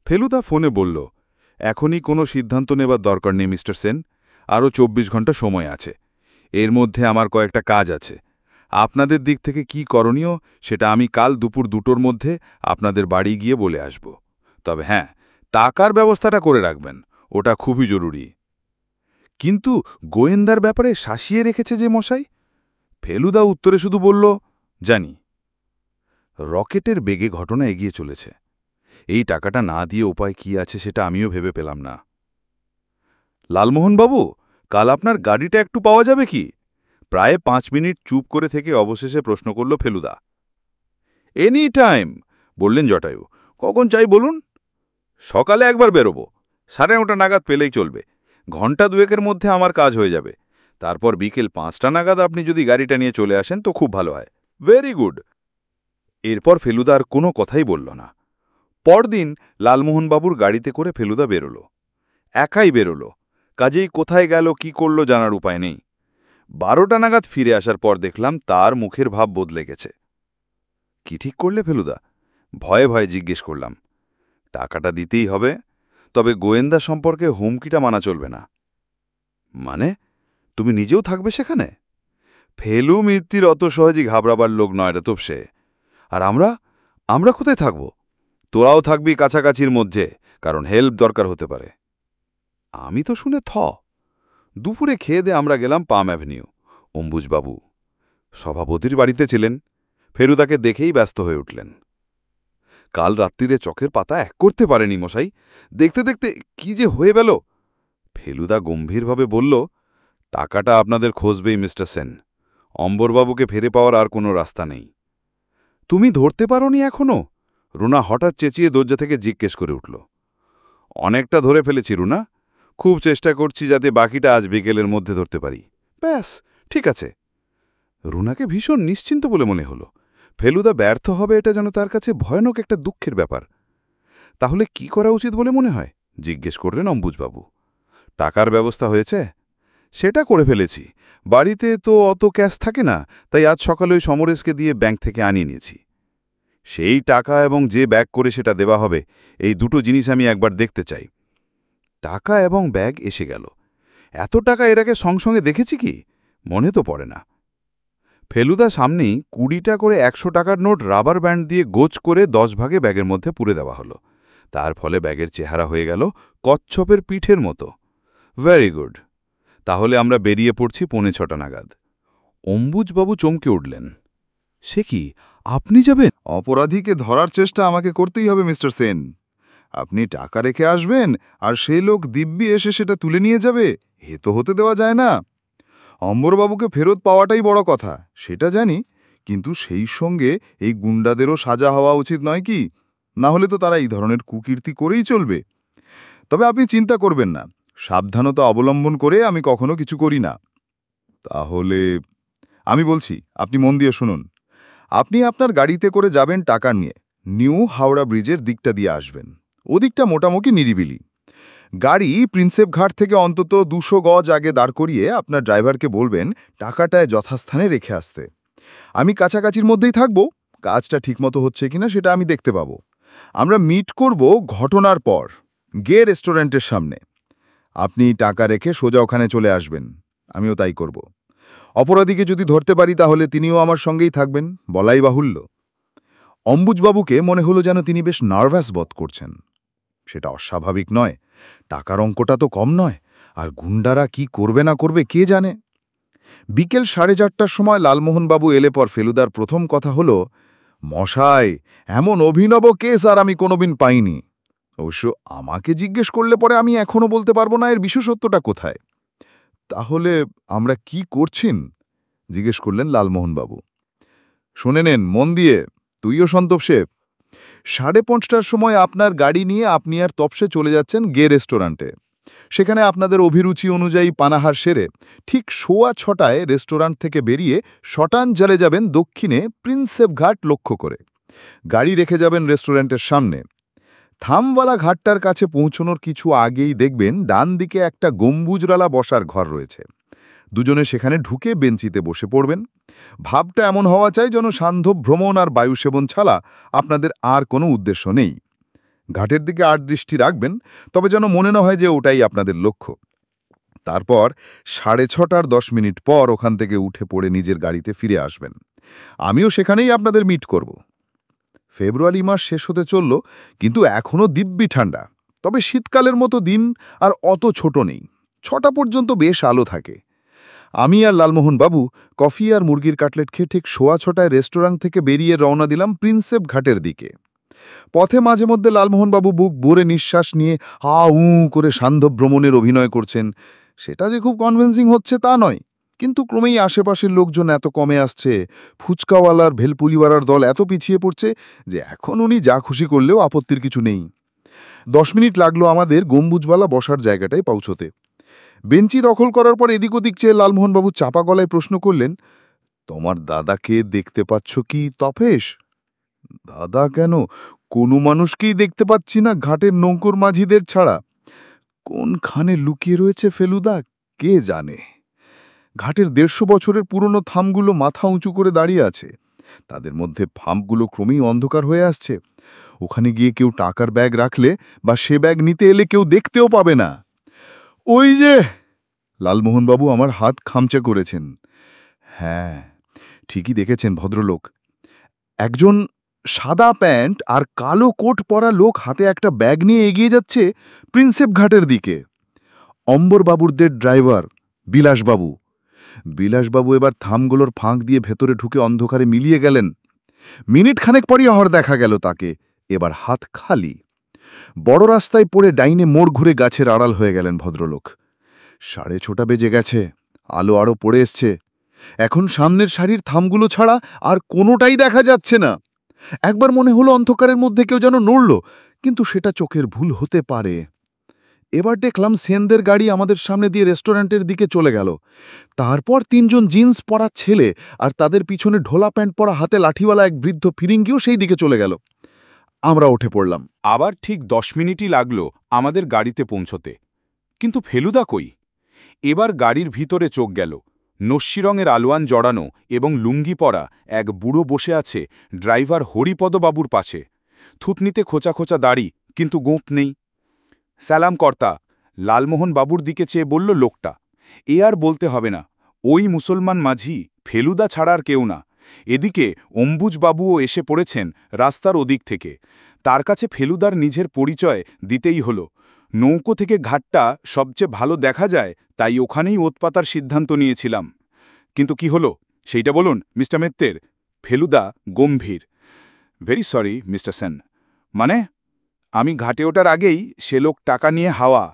ফেলুদা ফোনে বলল, এখনই কোনো সিদ্ধান্ত নেবার দরকার নেই মিস্টার সেন, আরও 24 ঘন্টা সময় আছে। এর মধ্যে আমার কয়েকটা কাজ আছে। আপনাদের দিক থেকে কি করণীয় সেটা আমি কাল দুপুর 2টোর মধ্যে আপনাদের বাড়ি গিয়ে বলে আসব। তবে হ্যাঁ, টাকার ব্যবস্থাটা করে রাখবেন, ওটা খুবই জরুরি। কিন্তু গোয়েন্দার ব্যাপারে শাসিয়ে রেখেছে যে মশাই? ফেলুদা উত্তরে শুধু বলল, জানি। রকেটের বেগে ঘটনা এগিয়ে চলেছে। এই টাকাটা না দিয়ে উপায় কি আছে সেটা আমিও ভেবে পেলাম না। লালমোহনবাবু, কাল আপনার গাড়িটা একটু পাওয়া যাবে কি? প্রায় 5 মিনিট চুপ করে থেকে অবশেষে প্রশ্ন করল ফেলুদা। এনি টাইম, বললেন জটায়ু। কখন চাই বলুন? সকালে একবার বেরোবো, 9:30 নাগাদ পেলেই চলবে। ঘণ্টা 2-এর মধ্যে আমার কাজ হয়ে যাবে। তারপর বিকেল 5টা নাগাদ আপনি যদি গাড়িটা নিয়ে চলে আসেন তো খুব ভালো হয়। Very good. এরপর ফেলুদা আর কোনো কথাই বলল না। পরদিন লালমোহনবাবুর গাড়িতে করে ফেলুদা বেরোল। একাই বেরোল, কাজেই কোথায় গেল কি করল জানার উপায় নেই। 12টা নাগাদ ফিরে আসার পর দেখলাম তার মুখের ভাব বদলে গেছে। কি ঠিক করলে ফেলুদা? ভয়ে ভয়ে জিজ্ঞেস করলাম। টাকাটা দিতেই হবে, তবে গোয়েন্দা সম্পর্কে হুমকিটা মানা চলবে না। মানে, তুমি নিজেও থাকবে সেখানে? ফেলু মিত্তির অত সহজেই ঘাবড়াবার লোক নয় রে তোপসে। আর আমরা কোথায় থাকব? তোরাও থাকবি কাছাকাছির মধ্যে, কারণ হেল্প দরকার হতে পারে। আমি তো শুনে দুপুরে খেয়ে দে আমরা গেলাম পাম অ্যাভিনিউ। অম্বুজবাবু, সভাপতির বাড়িতে ছিলেন। ফেলুদাকে দেখেই ব্যস্ত হয়ে উঠলেন। কাল রাত্রিরে চোখের পাতা এক করতে পারেনি মশাই, দেখতে দেখতে কি যে হয়ে গেল। ফেলুদা গম্ভীরভাবে বলল, টাকাটা আপনাদের খোঁজবেই মিস্টার সেন। অম্বরবাবুকে ফিরে পাওয়ার আর কোনো রাস্তা নেই। তুমি ধরতে পারোনি এখনো? রুনা হঠাৎ চেঁচিয়ে দরজা থেকে জিজ্ঞেস করে উঠল। অনেকটা ধরে ফেলেছি রুনা, খুব চেষ্টা করছি যাতে বাকিটা আজ বিকেলের মধ্যে ধরতে পারি। ব্যাস, ঠিক আছে। রুনাকে ভীষণ নিশ্চিন্ত বলে মনে হলো। ফেলুদা ব্যর্থ হবে এটা যেন তার কাছে ভয়ানক একটা দুঃখের ব্যাপার। তাহলে কি করা উচিত বলে মনে হয়? জিজ্ঞেস করলেন অম্বুজবাবু। টাকার ব্যবস্থা হয়েছে? সেটা করে ফেলেছি। বাড়িতে তো অত ক্যাশ থাকে না, তাই আজ সকালে ওই সমরেশকে দিয়ে ব্যাংক থেকে আনিয়ে নিয়েছি। সেই টাকা এবং যে ব্যাগ করে সেটা দেওয়া হবে, এই দুটো জিনিস আমি একবার দেখতে চাই। টাকা এবং ব্যাগ এসে গেল। এত টাকা এটাকে সঙ্গে দেখেছি কি? মনে তো পড়ে না। ফেলুদা সামনেই 20টা করে 100 টাকার নোট রাবার ব্যান্ড দিয়ে গোছ করে 10 ভাগে ব্যাগের মধ্যে পুরে দেওয়া হলো। তার ফলে ব্যাগের চেহারা হয়ে গেল কচ্ছপের পিঠের মতো। Very good. তাহলে আমরা বেরিয়ে পড়ছি 6:45 নাগাদ। অম্বুজবাবু চমকে উঠলেন। সে কি, আপনি যাবেন? অপরাধীকে ধরার চেষ্টা আমাকে করতেই হবে মিস্টার সেন। আপনি টাকা রেখে আসবেন আর সেই লোক দিব্যি এসে সেটা তুলে নিয়ে যাবে, এ তো হতে দেওয়া যায় না। অম্বরবাবুকে ফেরত পাওয়াটাই বড় কথা, সেটা জানি, কিন্তু সেই সঙ্গে এই গুন্ডাদেরও সাজা হওয়া উচিত নয় কি? না হলে তো তারা এই ধরনের কুকীর্তি করেই চলবে। তবে আপনি চিন্তা করবেন না, সাবধানতা অবলম্বন করে আমি কখনো কিছু করি না। তাহলে আমি বলছি, আপনি মন দিয়ে শুনুন। আপনি আপনার গাড়িতে করে যাবেন টাকা নিয়ে, নিউ হাওড়া ব্রিজের দিকটা দিয়ে আসবেন। ওদিকটা মোটামুটি নিরিবিলি। গাড়ি প্রিন্সেপ ঘাট থেকে অন্তত 200 গজ আগে দাঁড় করিয়ে আপনার ড্রাইভারকে বলবেন টাকাটায় যথাস্থানে রেখে আসতে। আমি কাছাকাছির মধ্যেই থাকব, কাজটা ঠিকমতো হচ্ছে কিনা সেটা আমি দেখতে পাবো। আমরা মিট করব ঘটনার পর গে রেস্টুরেন্টের সামনে। আপনি টাকা রেখে সোজা ওখানে চলে আসবেন, আমিও তাই করব। অপরাধীকে যদি ধরতে পারি তাহলে তিনিও আমার সঙ্গেই থাকবেন, বলাই বাহুল্য। অম্বুজবাবুকে মনে হলো যেন তিনি বেশ নার্ভাস বোধ করছেন। সেটা অস্বাভাবিক নয়, টাকার অঙ্কটা তো কম নয়, আর গুন্ডারা কি করবে না করবে কে জানে। বিকেল 4:30টার সময় লালমোহনবাবু এলে পর ফেলুদার প্রথম কথা হল, মশাই, এমন অভিনব কেস আর আমি কোনোদিন পাইনি। অবশ্য আমাকে জিজ্ঞেস করলে পরে আমি এখনও বলতে পারবো না এর বিশেষত্বটা কোথায়। তাহলে আমরা কি করছেন? জিজ্ঞেস করলেন লালমোহনবাবু। শুনে নেন মন দিয়ে, তুইও সন্তোষে। 5:30টার সময় আপনার গাড়ি নিয়ে আপনি আর তপসে চলে যাচ্ছেন গে রেস্টুরেন্টে। সেখানে আপনাদের অভিরুচি অনুযায়ী পানাহার সেরে ঠিক 6:15টায় রেস্টুরেন্ট থেকে বেরিয়ে শটান জালে যাবেন দক্ষিণে প্রিন্সেপ ঘাট লক্ষ্য করে। গাড়ি রেখে যাবেন রেস্টুরেন্টের সামনে। থামওয়ালা ঘাটটার কাছে পৌঁছনোর কিছু আগেই দেখবেন ডান দিকে একটা গম্বুজরালা বসার ঘর রয়েছে। দুজনে সেখানে ঢুকে বেঞ্চিতে বসে পড়বেন। ভাবটা এমন হওয়া চাই যেন সান্ধ্য ভ্রমণ আর বায়ুসেবন ছাড়া আপনাদের আর কোনো উদ্দেশ্য নেই। ঘাটের দিকে আর দৃষ্টি রাখবেন, তবে যেন মনে না হয় যে ওটাই আপনাদের লক্ষ্য। তারপর 6:30 পর ওখান থেকে উঠে পড়ে নিজের গাড়িতে ফিরে আসবেন। আমিও সেখানেই আপনাদের মিট করব। ফেব্রুয়ারি মাস শেষ হতে চলল, কিন্তু এখনও দিব্যি ঠান্ডা। তবে শীতকালের মতো দিন আর অত ছোট নেই। 6টা পর্যন্ত বেশ আলো থাকে। আমি আর লালমোহনবাবু কফি আর মুরগির কাটলেট খেয়ে ঠিক 6:15টায় রেস্টুরেন্ট থেকে বেরিয়ে রওনা দিলাম প্রিন্সেপ ঘাটের দিকে। পথে মাঝে মধ্যে লালমোহনবাবু বুক ভরে নিঃশ্বাস নিয়ে হা উ করে সান্ধ্য ভ্রমণের অভিনয় করছেন। সেটা যে খুব কনভিন্সিং হচ্ছে তা নয়, কিন্তু ক্রমেই আশেপাশের লোকজন এত কমে আসছে, ফুচকাওয়ালার ভেলপুলিওয়ালার দল এত পিছিয়ে পড়ছে যে এখন উনি যা খুশি করলেও আপত্তির কিছু নেই। 10 মিনিট লাগলো আমাদের গম্বুজওয়ালা বসার জায়গাটায় পৌঁছতে। বেঞ্চি দখল করার পর এদিক ওদিক চেয়ে লালমোহনবাবু চাপা গলায় প্রশ্ন করলেন, তোমার দাদাকে দেখতে পাচ্ছ কি তপেশ? দাদা কেন, কোনো মানুষকেই দেখতে পাচ্ছি না ঘাটের নৌকোর মাঝিদের ছাড়া। কোনখানে লুকিয়ে রয়েছে ফেলুদা কে জানে। ঘাটের 150 বছরের পুরনো থামগুলো মাথা উঁচু করে দাঁড়িয়ে আছে। তাদের মধ্যে ফাম্পগুলো ক্রমেই অন্ধকার হয়ে আসছে। ওখানে গিয়ে কেউ টাকার ব্যাগ রাখলে বা সে ব্যাগ নিতে এলে কেউ দেখতেও পাবে না। ওই যে, লালমোহনবাবু আমার হাত খামচে করেছেন। হ্যাঁ, ঠিকই দেখেছেন ভদ্রলোক। একজন সাদা প্যান্ট আর কালো কোট পরা লোক হাতে একটা ব্যাগ নিয়ে এগিয়ে যাচ্ছে প্রিন্সেপ ঘাটের দিকে। অম্বরবাবুরদের ড্রাইভার বিলাসবাবু। বিলাসবাবু এবার থামগুলোর ফাঁক দিয়ে ভেতরে ঢুকে অন্ধকারে মিলিয়ে গেলেন। মিনিট খানেক পরই আবার দেখা গেল তাকে, এবার হাত খালি। বড় রাস্তায় পড়ে ডাইনে মোড় ঘুরে গাছের আড়াল হয়ে গেলেন ভদ্রলোক। 6:30 বেজে গেছে, আলো আরও পড়ে এসছে। এখন সামনের সারির থামগুলো ছাড়া আর কোনোটাই দেখা যাচ্ছে না। একবার মনে হলো অন্ধকারের মধ্যে কেউ যেন নড়ল, কিন্তু সেটা চোখের ভুল হতে পারে। এবার দেখলাম সেনদের গাড়ি আমাদের সামনে দিয়ে রেস্টুরেন্টের দিকে চলে গেল। তারপর 3 জন জিন্স পরা ছেলে আর তাদের পিছনে ঢোলা প্যান্ট পরা হাতে লাঠিওয়ালা এক বৃদ্ধ ফিরিঙ্গিও সেই দিকে চলে গেল। আমরা উঠে পড়লাম। আবার ঠিক 10 মিনিটই লাগল আমাদের গাড়িতে পৌঁছতে। কিন্তু ফেলুদা কই? এবার গাড়ির ভিতরে চোখ গেল। নস্যি রঙের আলোয়ান জড়ানো এবং লুঙ্গি পরা এক বুড়ো বসে আছে ড্রাইভার হরিপদবাবুর পাশে। থুতনিতে খোঁচা খোঁচা দাড়ি, কিন্তু গোঁপ নেই। সালাম কর্তা, লালমোহন বাবুর দিকে চেয়ে বলল লোকটা। এ আর বলতে হবে না, ওই মুসলমান মাঝি ফেলুদা ছাড়া আর কেউ না। এদিকে অম্বুজবাবুও এসে পড়েছেন রাস্তার ওদিক থেকে। তার কাছে ফেলুদার নিজের পরিচয় দিতেই হলো। নৌকো থেকে ঘাটটা সবচেয়ে ভালো দেখা যায়, তাই ওখানেই ওত পাতার সিদ্ধান্ত নিয়েছিলাম। কিন্তু কি হলো সেইটা বলুন মিস্টার মিত্তের। ফেলুদা গম্ভীর। Very sorry mister Sen. মানে? আমি ঘাটে ওঠার আগেই সে লোক টাকা নিয়ে হাওয়া।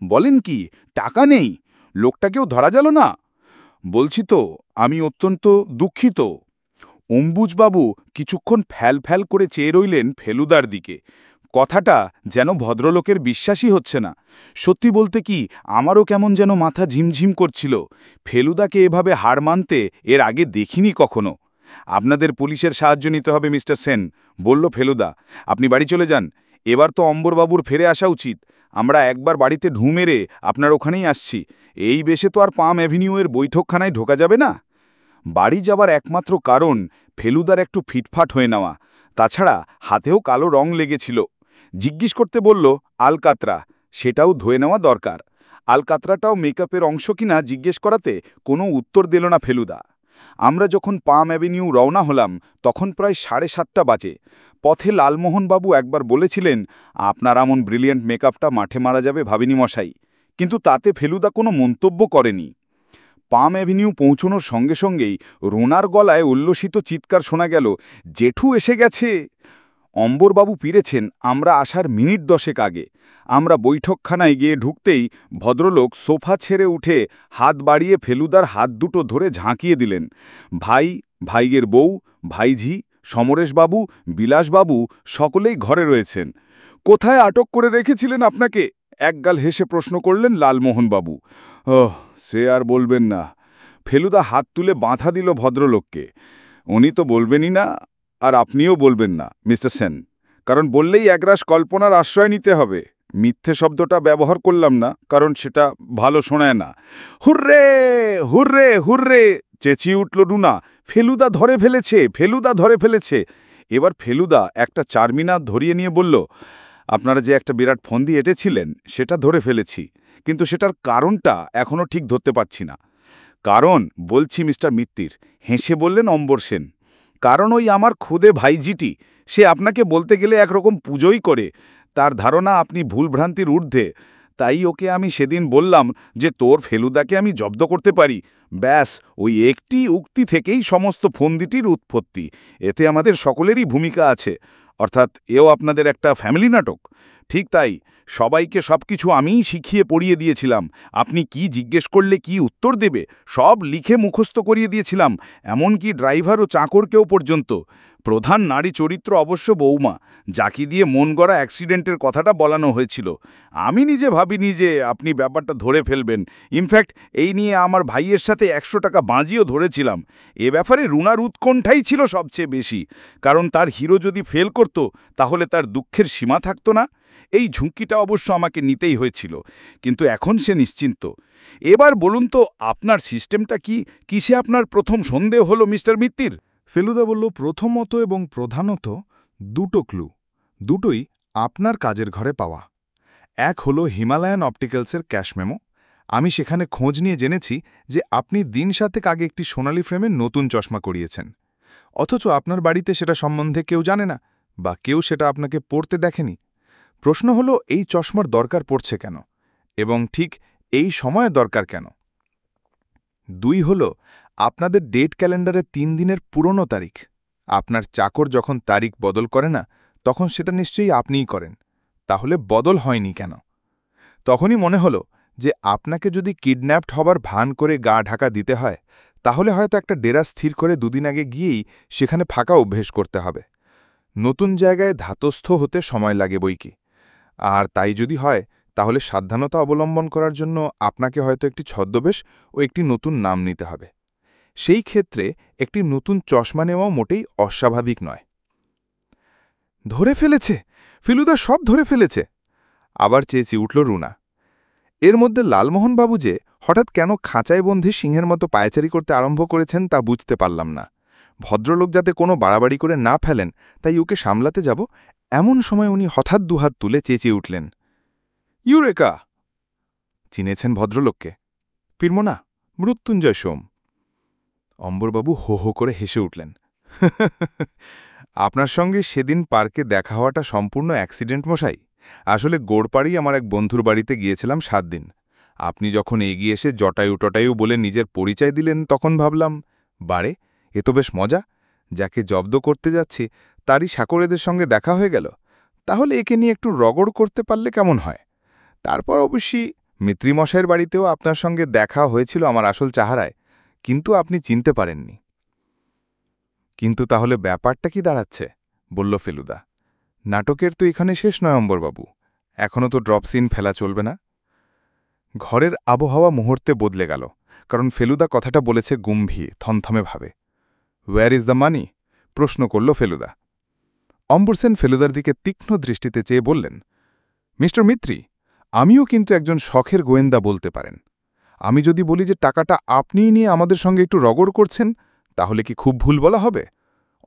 বলেন কি, টাকা নেই? লোকটাকেও ধরা গেল না? বলছি তো, আমি অত্যন্ত দুঃখিত। অম্বুজবাবু কিছুক্ষণ ফ্যাল ফ্যাল করে চেয়ে রইলেন ফেলুদার দিকে। কথাটা যেন ভদ্রলোকের বিশ্বাসই হচ্ছে না। সত্যি বলতে কি, আমারও কেমন যেন মাথা ঝিমঝিম করছিল। ফেলুদাকে এভাবে হার মানতে এর আগে দেখিনি কখনো। আপনাদের পুলিশের সাহায্য নিতে হবে মিস্টার সেন, বলল ফেলুদা। আপনি বাড়ি চলে যান। এবার তো অম্বরবাবুর ফিরে আসা উচিত। আমরা একবার বাড়িতে ঢু মেরে আপনার ওখানেই আসছি। এই বেশে তো আর পাম অ্যাভিনিউয়ের বৈঠকখানায় ঢোকা যাবে না। বাড়ি যাবার একমাত্র কারণ ফেলুদার একটু ফিটফাট হয়ে নেওয়া। তাছাড়া হাতেও কালো রং লেগেছিল। জিজ্ঞেস করতে বলল আলকাতরা, সেটাও ধুয়ে নেওয়া দরকার। আলকাতরাটাও মেকআপের অংশ কিনা জিজ্ঞেস করাতে কোনো উত্তর দিল না ফেলুদা। আমরা যখন পাম অ্যাভিনিউ রওনা হলাম তখন প্রায় 7:30 বাজে। পথে লালমোহনবাবু একবার বলেছিলেন, আপনার এমন ব্রিলিয়েন্ট মেকআপটা মাঠে মারা যাবে ভাবিনি মশাই। কিন্তু তাতে ফেলুদা কোনো মন্তব্য করেনি। পাম অ্যাভিনিউ পৌঁছনোর সঙ্গে সঙ্গেই রোনার গলায় উল্লসিত চিৎকার শোনা গেল, জেঠু এসে গেছে। অম্বরবাবু ফিরেছেন আমরা আসার মিনিট 10 আগে। আমরা বৈঠকখানায় গিয়ে ঢুকতেই ভদ্রলোক সোফা ছেড়ে উঠে হাত বাড়িয়ে ফেলুদার হাত দুটো ধরে ঝাঁকিয়ে দিলেন। ভাই, ভাইয়ের বউ, ভাইঝি, সমরেশবাবু, বিলাসবাবু সকলেই ঘরে রয়েছেন। কোথায় আটক করে রেখেছিলেন আপনাকে? একগাল হেসে প্রশ্ন করলেন লালমোহনবাবু। ওহ, সে আর বলবেন না। ফেলুদা হাত তুলে বাঁধা দিল ভদ্রলোককে। উনি তো বলবেনই না, আর আপনিও বলবেন না মিস্টার সেন, কারণ বললেই একরাশ কল্পনার আশ্রয় নিতে হবে। মিথ্যে শব্দটা ব্যবহার করলাম না, কারণ সেটা ভালো শোনায় না। হুররে হুররে হুররে চেঁচিয়ে উঠল রুনা। ফেলুদা ধরে ফেলেছে, ফেলুদা ধরে ফেলেছে। এবার ফেলুদা একটা চারমিনার ধরিয়ে নিয়ে বলল, আপনারা যে একটা বিরাট ফন্দি এঁটেছিলেন সেটা ধরে ফেলেছি, কিন্তু সেটার কারণটা এখনও ঠিক ধরতে পারছি না। কারণ বলছি মিস্টার মিত্তির, হেসে বললেন অম্বর সেন। কারণ ওই আমার খুদে ভাইজিটি, সে আপনাকে বলতে গেলে একরকম পুজোই করে। তার ধারণা আপনি ভুলভ্রান্তির ঊর্ধ্বে। তাই ওকে আমি সেদিন বললাম যে তোর ফেলুদাকে আমি জব্দ করতে পারি। ব্যাস ওই একটি উক্তি থেকেই সমস্ত ফন্দিটির উৎপত্তি। এতে আমাদের সকলেরই ভূমিকা আছে, অর্থাৎ এও আপনাদের একটা ফ্যামিলি নাটক। ঠিক তাই, সবাইকে সবকিছু আমিই শিখিয়ে পড়িয়ে দিয়েছিলাম। আপনি কি জিজ্ঞেস করলে কি উত্তর দেবে সব লিখে মুখস্থ করিয়ে দিয়েছিলাম, এমনকি ড্রাইভার ও চাকরকেও পর্যন্ত। প্রধান নারী চরিত্র অবশ্য বৌমা, যাকে দিয়ে মন গড়া অ্যাক্সিডেন্টের কথাটা বলানো হয়েছিল। আমি নিজে ভাবিনি যে আপনি ব্যাপারটা ধরে ফেলবেন। ইনফ্যাক্ট এই নিয়ে আমার ভাইয়ের সাথে 100 টাকা বাজিও ধরেছিলাম। এ ব্যাপারে রুনার উৎকণ্ঠাই ছিল সবচেয়ে বেশি, কারণ তার হিরো যদি ফেল করত তাহলে তার দুঃখের সীমা থাকত না। এই ঝুঁকিটা অবশ্য আমাকে নিতেই হয়েছিল, কিন্তু এখন সে নিশ্চিন্ত। এবার বলুন তো, আপনার সিস্টেমটা কি? কিসে আপনার প্রথম সন্দেহ হলো মিস্টার মিত্তির? ফেলুদা বলল, প্রথমত এবং প্রধানত 2টো ক্লু, দুটোই আপনার কাজের ঘরে পাওয়া। এক হলো হিমালয়ান অপটিক্যালসের ক্যাশ মেমো। আমি সেখানে খোঁজ নিয়ে জেনেছি যে আপনি দিন 7 আগে একটি সোনালী ফ্রেমের নতুন চশমা করিয়েছেন, অথচ আপনার বাড়িতে সেটা সম্বন্ধে কেউ জানে না, বা কেউ সেটা আপনাকে পরতে দেখেনি। প্রশ্ন হলো, এই চশমার দরকার পড়ছে কেন, এবং ঠিক এই সময়ে দরকার কেন? 2 হল আপনাদের ডেট ক্যালেন্ডারে 3 দিনের পুরনো তারিখ। আপনার চাকর যখন তারিখ বদল করে না, তখন সেটা নিশ্চয়ই আপনিই করেন। তাহলে বদল হয়নি কেন? তখনই মনে হলো যে আপনাকে যদি কিডন্যাপড হবার ভান করে গা ঢাকা দিতে হয়, তাহলে হয়তো একটা ডেরা স্থির করে 2 দিন আগে গিয়েই সেখানে ফাঁকা অভ্যেস করতে হবে। নতুন জায়গায় ধাতস্থ হতে সময় লাগে বইকি। আর তাই যদি হয়, তাহলে সাবধানতা অবলম্বন করার জন্য আপনাকে হয়তো একটি ছদ্মবেশ ও একটি নতুন নাম নিতে হবে। সেই ক্ষেত্রে একটি নতুন চশমা নেওয়াও মোটেই অস্বাভাবিক নয়। ধরে ফেলেছে! ফেলুদা সব ধরে ফেলেছে! আবার চেঁচিয়ে উঠল রুনা। এর মধ্যে লালমোহনবাবু যে হঠাৎ কেন খাঁচায় বন্ধি সিংহের মতো পায়চারি করতে আরম্ভ করেছেন তা বুঝতে পারলাম না। ভদ্রলোক যাতে কোনো বাড়াবাড়ি করে না ফেলেন, তাই ওকে সামলাতে যাব, এমন সময় উনি হঠাৎ দুহাত তুলে চেঁচিয়ে উঠলেন, ইউরেকা! চিনেছেন ভদ্রলোককে? ফিরমোনা, মৃত্যুঞ্জয় সোম। অম্বরবাবু হো হো করে হেসে উঠলেন। আপনার সঙ্গে সেদিন পার্কে দেখা হওয়াটা সম্পূর্ণ অ্যাক্সিডেন্ট মশাই। আসলে গোড়পাড়েই আমার এক বন্ধুর বাড়িতে গিয়েছিলাম 7 দিন। আপনি যখন এগিয়ে এসে জটায়ু টটায়ু বলে নিজের পরিচয় দিলেন, তখন ভাবলাম, বারে, এ তো বেশ মজা। যাকে জব্দ করতে যাচ্ছি তারই সাকরেদের সঙ্গে দেখা হয়ে গেল। তাহলে একে নিয়ে একটু রগড় করতে পারলে কেমন হয়? তারপর অবশ্যই মিত্রিমশাইয়ের বাড়িতেও আপনার সঙ্গে দেখা হয়েছিল আমার আসল চেহারায়, কিন্তু আপনি চিনতে পারেননি। কিন্তু তাহলে ব্যাপারটা কি দাঁড়াচ্ছে? বলল ফেলুদা। নাটকের তো এখানে শেষ নয় অম্বরবাবু, এখনও তো ড্রপ সিন ফেলা চলবে না। ঘরের আবহাওয়া মুহূর্তে বদলে গেল, কারণ ফেলুদা কথাটা বলেছে গম্ভীর থমথমে ভাবে। Where is the money? প্রশ্ন করল ফেলুদা। অম্বরসেন ফেলুদার দিকে তীক্ষ্ণ দৃষ্টিতে চেয়ে বললেন, মিস্টার মিত্রি, আমিও কিন্তু একজন শখের গোয়েন্দা বলতে পারেন। আমি যদি বলি যে টাকাটা আপনিই নিয়ে আমাদের সঙ্গে একটু রগড় করছেন, তাহলে কি খুব ভুল বলা হবে?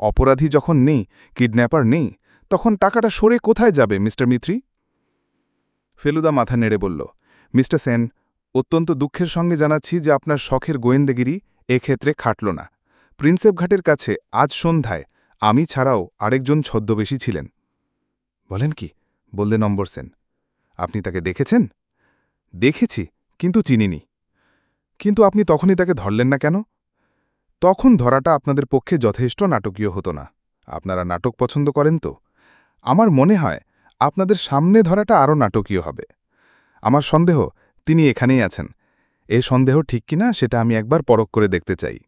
অপরাধী যখন নেই, কিডন্যাপার নেই, তখন টাকাটা সরে কোথায় যাবে মিস্টার মিত্রি? ফেলুদা মাথা নেড়ে বলল, মিস্টার সেন, অত্যন্ত দুঃখের সঙ্গে জানাচ্ছি যে আপনার শখের গোয়েন্দাগিরি এক্ষেত্রে খাটল না। প্রিন্সেপ ঘাটের কাছে আজ সন্ধ্যায় আমি ছাড়াও আরেকজন ছদ্মবেশী ছিলেন। বলেন কি? বললেন অম্বরসেন। আপনি তাকে দেখেছেন? দেখেছি, কিন্তু চিনিনি। কিন্তু আপনি তখনই তাকে ধরলেন না কেন? তখন ধরাটা আপনাদের পক্ষে যথেষ্ট নাটকীয় হতো না। আপনারা নাটক পছন্দ করেন তো? আমার মনে হয় আপনাদের সামনে ধরাটা আরও নাটকীয় হবে। আমার সন্দেহ তিনি এখানেই আছেন। এ সন্দেহ ঠিক কিনা সেটা আমি একবার পরখ করে দেখতে চাই।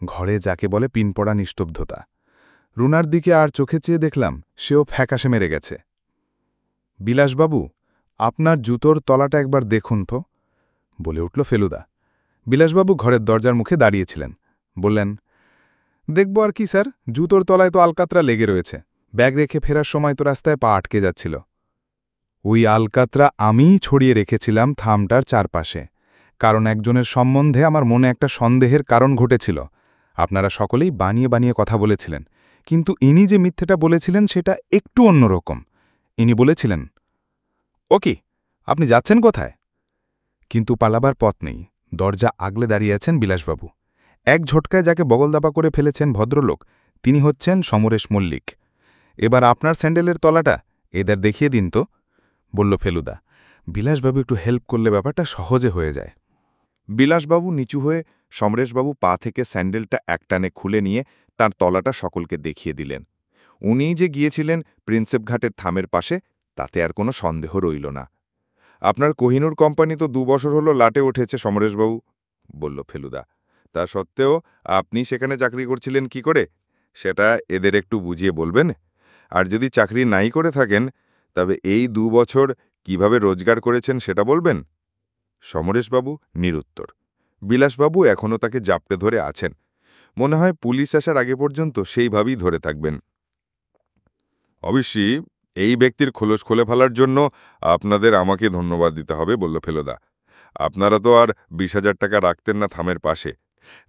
ঘরে যাকে বলে পিনপড়া নিস্তব্ধতা। রুনার দিকে আর চোখে চেয়ে দেখলাম সেও ফ্যাকাশে মেরে গেছে। বিলাসবাবু, আপনার জুতোর তলাটা একবার দেখুন তো, বলে উঠল ফেলুদা। বিলাসবাবু ঘরের দরজার মুখে দাঁড়িয়েছিলেন। বললেন, দেখব আর কি স্যার, জুতোর তলায় তো আলকাতরা লেগে রয়েছে। ব্যাগ রেখে ফেরার সময় তো রাস্তায় পা আটকে যাচ্ছিল। ওই আলকাতরা আমিই ছড়িয়ে রেখেছিলাম থামটার চারপাশে, কারণ একজনের সম্বন্ধে আমার মনে একটা সন্দেহের কারণ ঘটেছিল। আপনারা সকলেই বানিয়ে বানিয়ে কথা বলেছিলেন, কিন্তু ইনি যে মিথ্যেটা বলেছিলেন সেটা একটু অন্যরকম। ইনি বলেছিলেন, ও কি, আপনি যাচ্ছেন কোথায়? কিন্তু পালাবার পথ নেই। দরজা আগলে দাঁড়িয়ে আছেন বিলাসবাবু। এক ঝটকায় যাকে বগলদাপা করে ফেলেছেন ভদ্রলোক, তিনি হচ্ছেন সমরেশ মল্লিক। এবার আপনার স্যান্ডেলের তলাটা এদের দেখিয়ে দিন তো, বলল ফেলুদা। বিলাসবাবু একটু হেল্প করলে ব্যাপারটা সহজে হয়ে যায়। বিলাসবাবু নিচু হয়ে সমরেশবাবু পা থেকে স্যান্ডেলটা একটানে খুলে নিয়ে তার তলাটা সকলকে দেখিয়ে দিলেন। উনিই যে গিয়েছিলেন প্রিন্সেপ ঘাটের থামের পাশে, তাতে আর কোনো সন্দেহ রইল না। আপনার কোহিনূর কোম্পানি তো 2 বছর হলো লাটে উঠেছে সমরেশবাবু, বলল ফেলুদা। তা সত্ত্বেও আপনি সেখানে চাকরি করছিলেন কি করে, সেটা এদের একটু বুঝিয়ে বলবেন? আর যদি চাকরি নাই করে থাকেন, তবে এই 2 বছর কিভাবে রোজগার করেছেন সেটা বলবেন? সমরেশবাবু নিরুত্তর। বিলাসবাবু এখনও তাকে জাপটে ধরে আছেন। মনে হয় পুলিশ আসার আগে পর্যন্ত সেইভাবেই ধরে থাকবেন। অবশ্যই এই ব্যক্তির খোলস খুলে ফেলার জন্য আপনাদের আমাকে ধন্যবাদ দিতে হবে, বলল ফেলুদা। আপনারা তো আর 20,000 টাকা রাখতেন না থামের পাশে।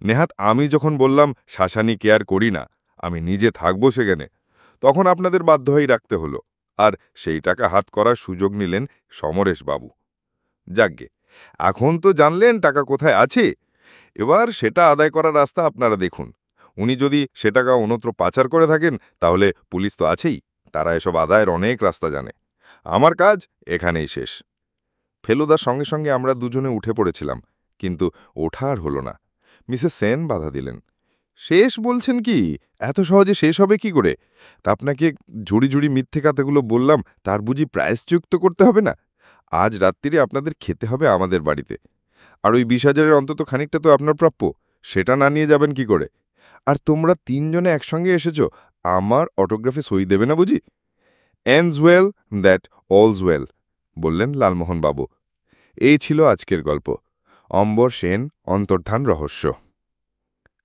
নেহাত আমি যখন বললাম শাসানি কেয়ার করি না, আমি নিজে থাকবো সেখানে, তখন আপনাদের বাধ্য হয়েই রাখতে হলো। আর সেই টাকা হাত করার সুযোগ নিলেন সমরেশবাবু। যাকগে, এখন তো জানলেন টাকা কোথায় আছে। এবার সেটা আদায় করার রাস্তা আপনারা দেখুন। উনি যদি সে টাকা অন্যত্র পাচার করে থাকেন, তাহলে পুলিশ তো আছেই, তারা এসব আদায়ের অনেক রাস্তা জানে। আমার কাজ এখানেই শেষ। ফেলুদার সঙ্গে সঙ্গে আমরা দুজনে উঠে পড়েছিলাম, কিন্তু ওঠা আর হল না। মিসেস সেন বাধা দিলেন। শেষ বলছেন কি? এত সহজে শেষ হবে কি করে? তা আপনাকে ঝুড়ি ঝুড়ি মিথ্যে কথাগুলো বললাম, তার বুঝি প্রায়শ্চিত্ত করতে হবে না? আজ রাত্রিরে আপনাদের খেতে হবে আমাদের বাড়িতে। আর ওই 20,000-এর অন্তত খানিকটা তো আপনার প্রাপ্য, সেটা না নিয়ে যাবেন কি করে? আর তোমরা 3 জনে একসঙ্গে এসেছ, আমার অটোগ্রাফে সই দেবে না বুঝি? Ends well that all's well, বললেন লালমোহন বাবু। এই ছিল আজকের গল্প, অম্বর সেন অন্তর্ধান রহস্য।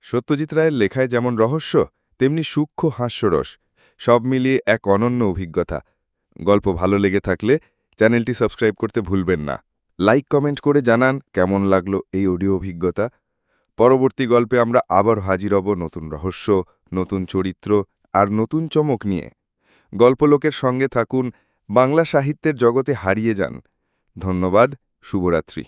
সত্যজিৎ রায়ের লেখায় যেমন রহস্য, তেমনি সূক্ষ্ম হাস্যরস, সব মিলিয়ে এক অনন্য অভিজ্ঞতা। গল্প ভালো লেগে থাকলে চ্যানেলটি সাবস্ক্রাইব করতে ভুলবেন না। লাইক কমেন্ট করে জানান কেমন লাগলো এই অডিও অভিজ্ঞতা। পরবর্তী গল্পে আমরা আবার হাজির হব নতুন রহস্য, নতুন চরিত্র আর নতুন চমক নিয়ে। গল্পলোকের সঙ্গে থাকুন, বাংলা সাহিত্যের জগতে হারিয়ে যান। ধন্যবাদ, শুভরাত্রি।